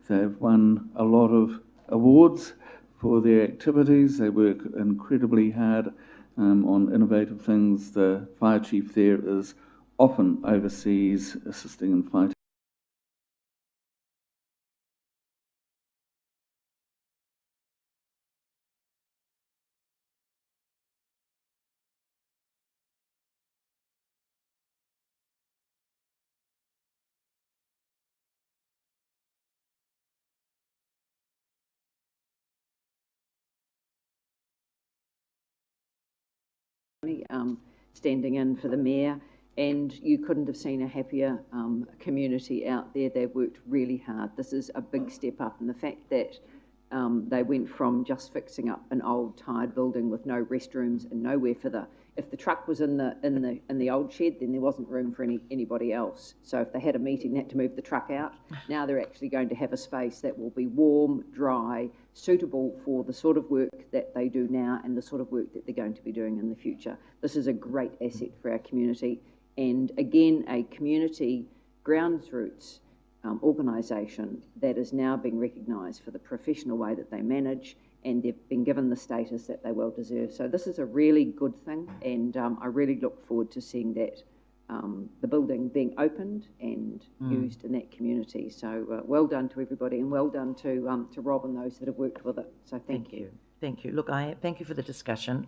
They've won a lot of awards for their activities. They work incredibly hard on innovative things. The fire chief there is often overseas assisting in fighting. Standing in for the mayor, and you couldn't have seen a happier community out there. They've worked really hard. This is a big step up, and the fact that they went from just fixing up an old tired building with no restrooms and nowhere for the. If the truck was in the old shed, then there wasn't room for anybody else. So if they had a meeting, they had to move the truck out. Now they're actually going to have a space that will be warm, dry, suitable for the sort of work that they do now and the sort of work that they're going to be doing in the future. This is a great asset for our community, and again, a community grassroots organisation that is now being recognised for the professional way that they manage, and they've been given the status that they well deserve. So this is a really good thing, and I really look forward to seeing that the building being opened and used in that community. So well done to everybody, and well done to Rob and those that have worked with it. So thank you. Thank you. Look, I thank you for the discussion.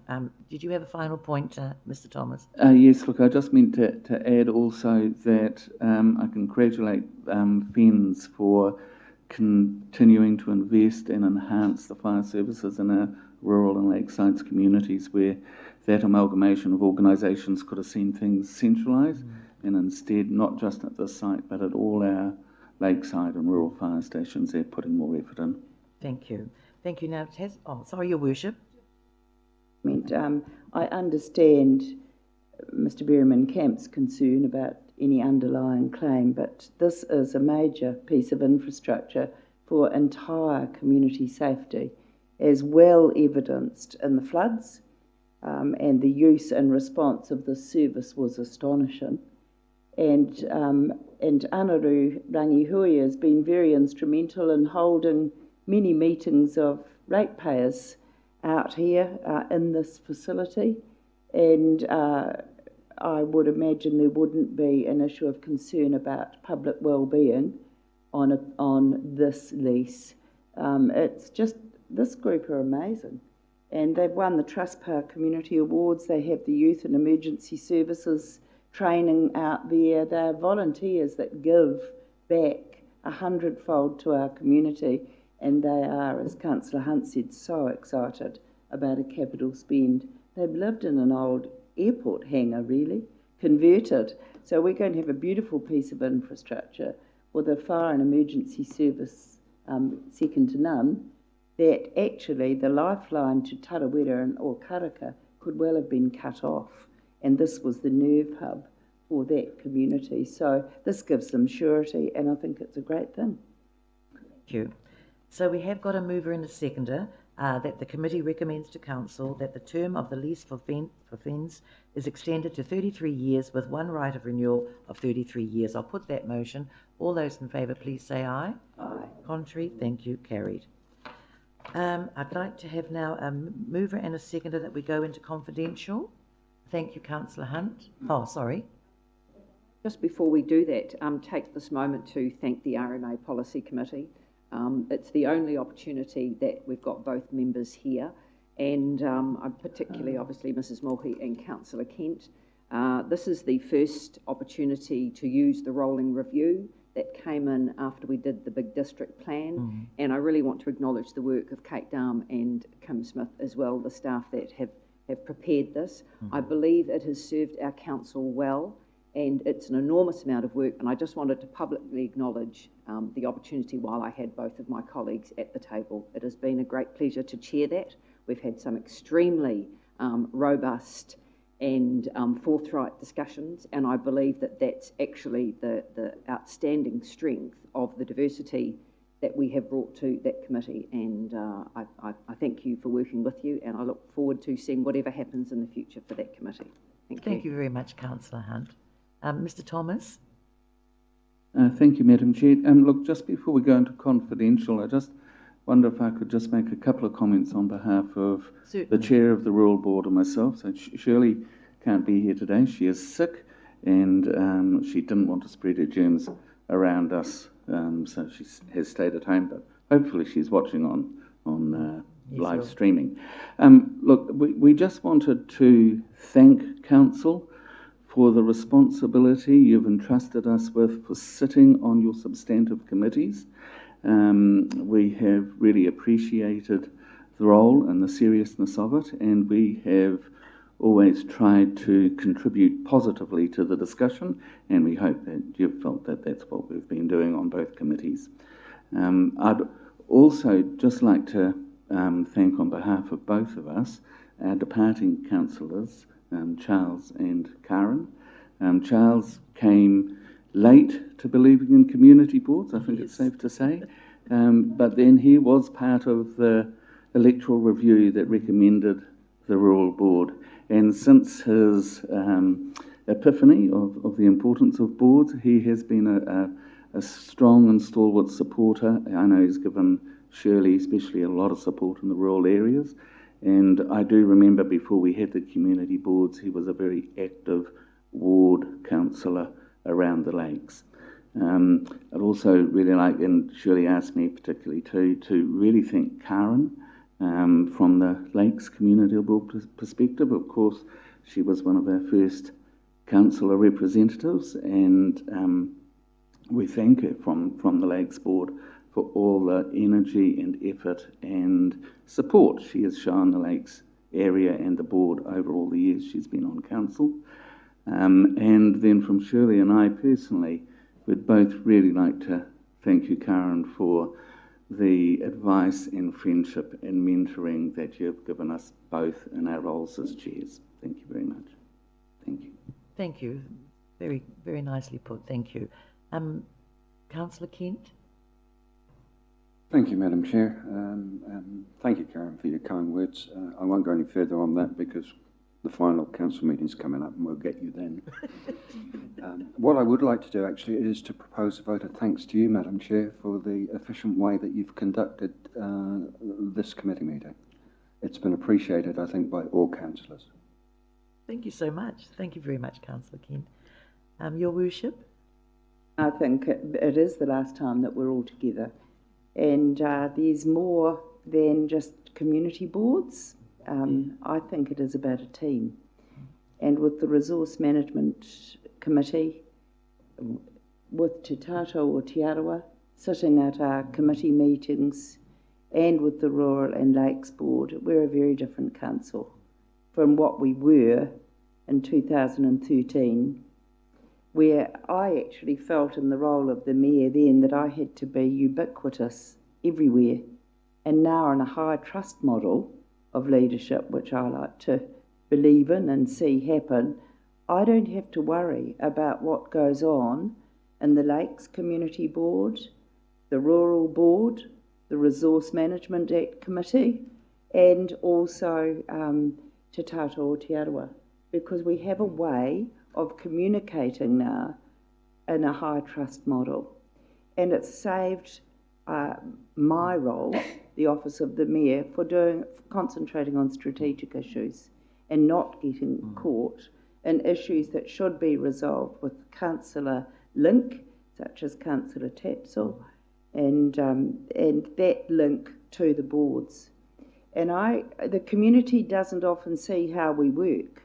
Did you have a final point, Mr. Thomas? Yes, look, I just meant to add also that I congratulate FENS for continuing to invest and enhance the fire services in our rural and lakeside communities, where that amalgamation of organisations could have seen things centralised, and instead, not just at this site, but at all our lakeside and rural fire stations, they're putting more effort in. Thank you. Thank you. Now, sorry, Your Worship. I understand Mr. Berryman-Camp's concern about any underlying claim, but this is a major piece of infrastructure for entire community safety, as well evidenced in the floods, and the use and response of this service was astonishing. And Anaru Rangihui has been very instrumental in holding many meetings of ratepayers out here in this facility, and I would imagine there wouldn't be an issue of concern about public well-being on this lease. It's just, this group are amazing, and they've won the Trustpower Community Awards. They have the Youth and Emergency Services training out there. They're volunteers that give back 100-fold to our community, and they are, as Councillor Hunt said, so excited about a capital spend. They've lived in an old airport hangar, really, converted. So we're going to have a beautiful piece of infrastructure with a fire and emergency service second to none, that actually the lifeline to Tarawera or Karaka could well have been cut off. And this was the nerve hub for that community. So this gives them surety, and I think it's a great thing. Thank you. So we have got a mover and a seconder that the committee recommends to council that the term of the lease for Fens is extended to 33 years with one right of renewal of 33 years. I'll put that motion. All those in favour, please say aye. Aye. Contrary, thank you, carried. I'd like to have now a mover and a seconder that we go into confidential. Thank you, Councillor Hunt. Oh, sorry. Just before we do that, take this moment to thank the RMA Policy Committee. It's the only opportunity that we've got both members here, and particularly, obviously, Mrs. Mulkey and Councillor Kent. This is the first opportunity to use the rolling review that came in after we did the big district plan, and I really want to acknowledge the work of Kate Darm and Kim Smith as well, the staff that have prepared this. I believe it has served our council well, and it's an enormous amount of work, and I just wanted to publicly acknowledge the opportunity while I had both of my colleagues at the table. It has been a great pleasure to chair that. We've had some extremely robust and forthright discussions, and I believe that that's actually the outstanding strength of the diversity that we have brought to that committee, and I thank you for working with you, and I look forward to seeing whatever happens in the future for that committee. Thank you very much, Councillor Hunt. Mr. Thomas? Thank you, Madam Chair. Look, just before we go into confidential, I just wonder if I could just make a couple of comments on behalf of the Chair of the Rural Board and myself. So Shirley can't be here today. She is sick, and she didn't want to spread her germs around us, so she has stayed at home, but hopefully she's watching on live streaming. Look, we just wanted to thank Council for the responsibility you've entrusted us with for sitting on your substantive committees. We have really appreciated the role and the seriousness of it, and we have always tried to contribute positively to the discussion, and we hope that you've felt that that's what we've been doing on both committees. I'd also just like to thank on behalf of both of us our departing councillors, Charles and Karen. Charles came late to believing in community boards, I think it's safe to say, but then he was part of the electoral review that recommended the rural board, and since his epiphany of the importance of boards, he has been a strong and stalwart supporter. I know he's given Shirley especially a lot of support in the rural areas, and I do remember before we had the community boards, he was a very active ward councillor around the lakes. I'd also really like, and Shirley asked me particularly to really thank Karen from the Lakes Community Board perspective. Of course, she was one of our first councillor representatives, and we thank her from the Lakes Board for all the energy and effort and support she has shown the Lakes area and the board over all the years she's been on council. And then from Shirley and I personally, we'd both really like to thank you, Karen, for the advice and friendship and mentoring that you've given us both in our roles as chairs. Thank you very much. Thank you. Thank you. Very, very nicely put. Thank you. Councillor Kent? Thank you, Madam Chair. Thank you, Karen, for your kind words. I won't go any further on that because the final council meeting's coming up and we'll get you then. What I would like to do actually is to propose a vote of thanks to you, Madam Chair, for the efficient way that you've conducted this committee meeting. It's been appreciated, I think, by all councillors. Thank you so much. Thank you very much, Councillor Kent. Your Worship? I think it is the last time that we're all together, and there's more than just community boards. I think it is about a team, and with the Resource Management Committee, with Te Tato o Te Arawa sitting at our committee meetings, and with the Rural and Lakes Board, we're a very different council from what we were in 2013, where I actually felt in the role of the mayor then that I had to be ubiquitous everywhere, and now in a high trust model of leadership, which I like to believe in and see happen, I don't have to worry about what goes on in the Lakes Community Board, the Rural Board, the Resource Management Act Committee, and also Te Tata o Te Arawa, because we have a way of communicating now in a high trust model. And it's saved my role, the Office of the Mayor, for concentrating on strategic issues and not getting caught in issues that should be resolved with councillor link, such as Councillor Tapsell, and that link to the boards. And the community doesn't often see how we work,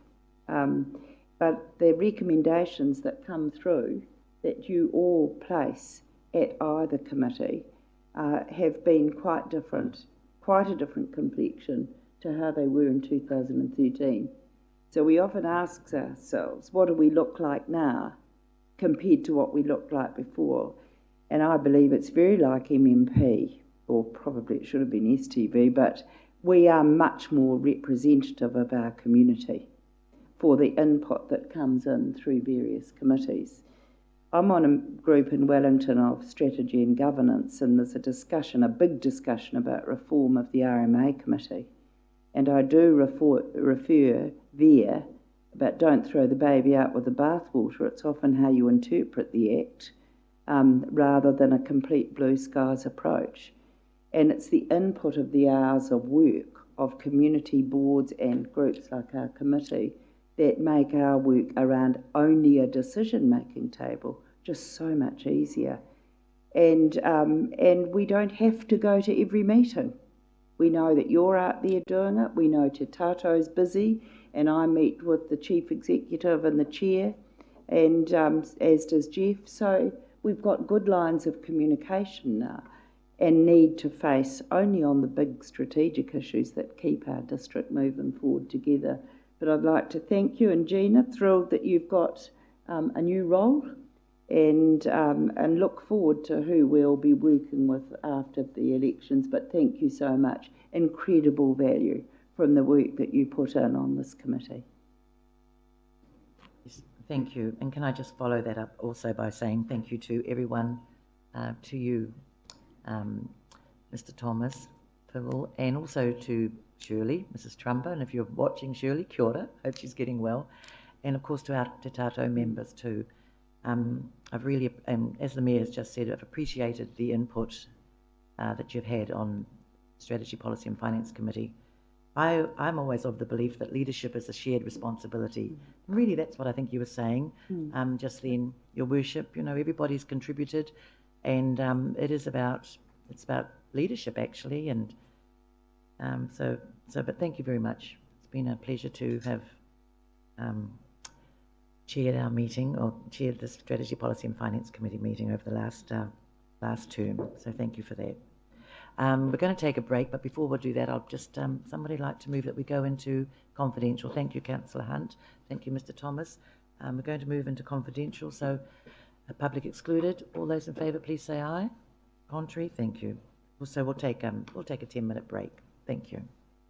but the recommendations that come through that you all place at either committee have been quite different, quite a different complexion to how they were in 2013. So we often ask ourselves, what do we look like now compared to what we looked like before? And I believe it's very like MMP, or probably it should have been STV, but we are much more representative of our community for the input that comes in through various committees. I'm on a group in Wellington of strategy and governance, and there's a big discussion about reform of the RMA committee. And I do refer there, but don't throw the baby out with the bathwater. It's often how you interpret the Act rather than a complete blue skies approach. And it's the input of the hours of work of community boards and groups like our committee that make our work around only a decision-making table just so much easier. And we don't have to go to every meeting. We know that you're out there doing it. We know Te Tato's busy, and I meet with the Chief Executive and the Chair, and as does Jeff. So we've got good lines of communication now and need to face only on the big strategic issues that keep our district moving forward together. But I'd like to thank you, and Gina, thrilled that you've got a new role, and look forward to who we'll be working with after the elections. But thank you so much. Incredible value from the work that you put in on this committee. Yes, thank you. And can I just follow that up also by saying thank you to everyone, to you, Mr. Thomas, Phil, and also to Shirley, Mrs. Trumper, and if you're watching Shirley, kia ora, hope she's getting well, and of course to our Te Tato members too. I've really, as the Mayor has just said, I've appreciated the input that you've had on Strategy, Policy and Finance Committee. I'm always of the belief that leadership is a shared responsibility. And really, that's what I think you were saying just then, Your Worship. You know, everybody's contributed, and it's about leadership actually. And but thank you very much. It's been a pleasure to have chaired our meeting, or chaired the Strategy, Policy and Finance Committee meeting over the last term. So thank you for that. We're going to take a break, but before we do that, I'll just, somebody like to move that we go into confidential. Thank you, Councillor Hunt. Thank you, Mr. Thomas. We're going to move into confidential, so public excluded. All those in favour, please say aye. Contrary, thank you. So we'll take a 10-minute break. Thank you.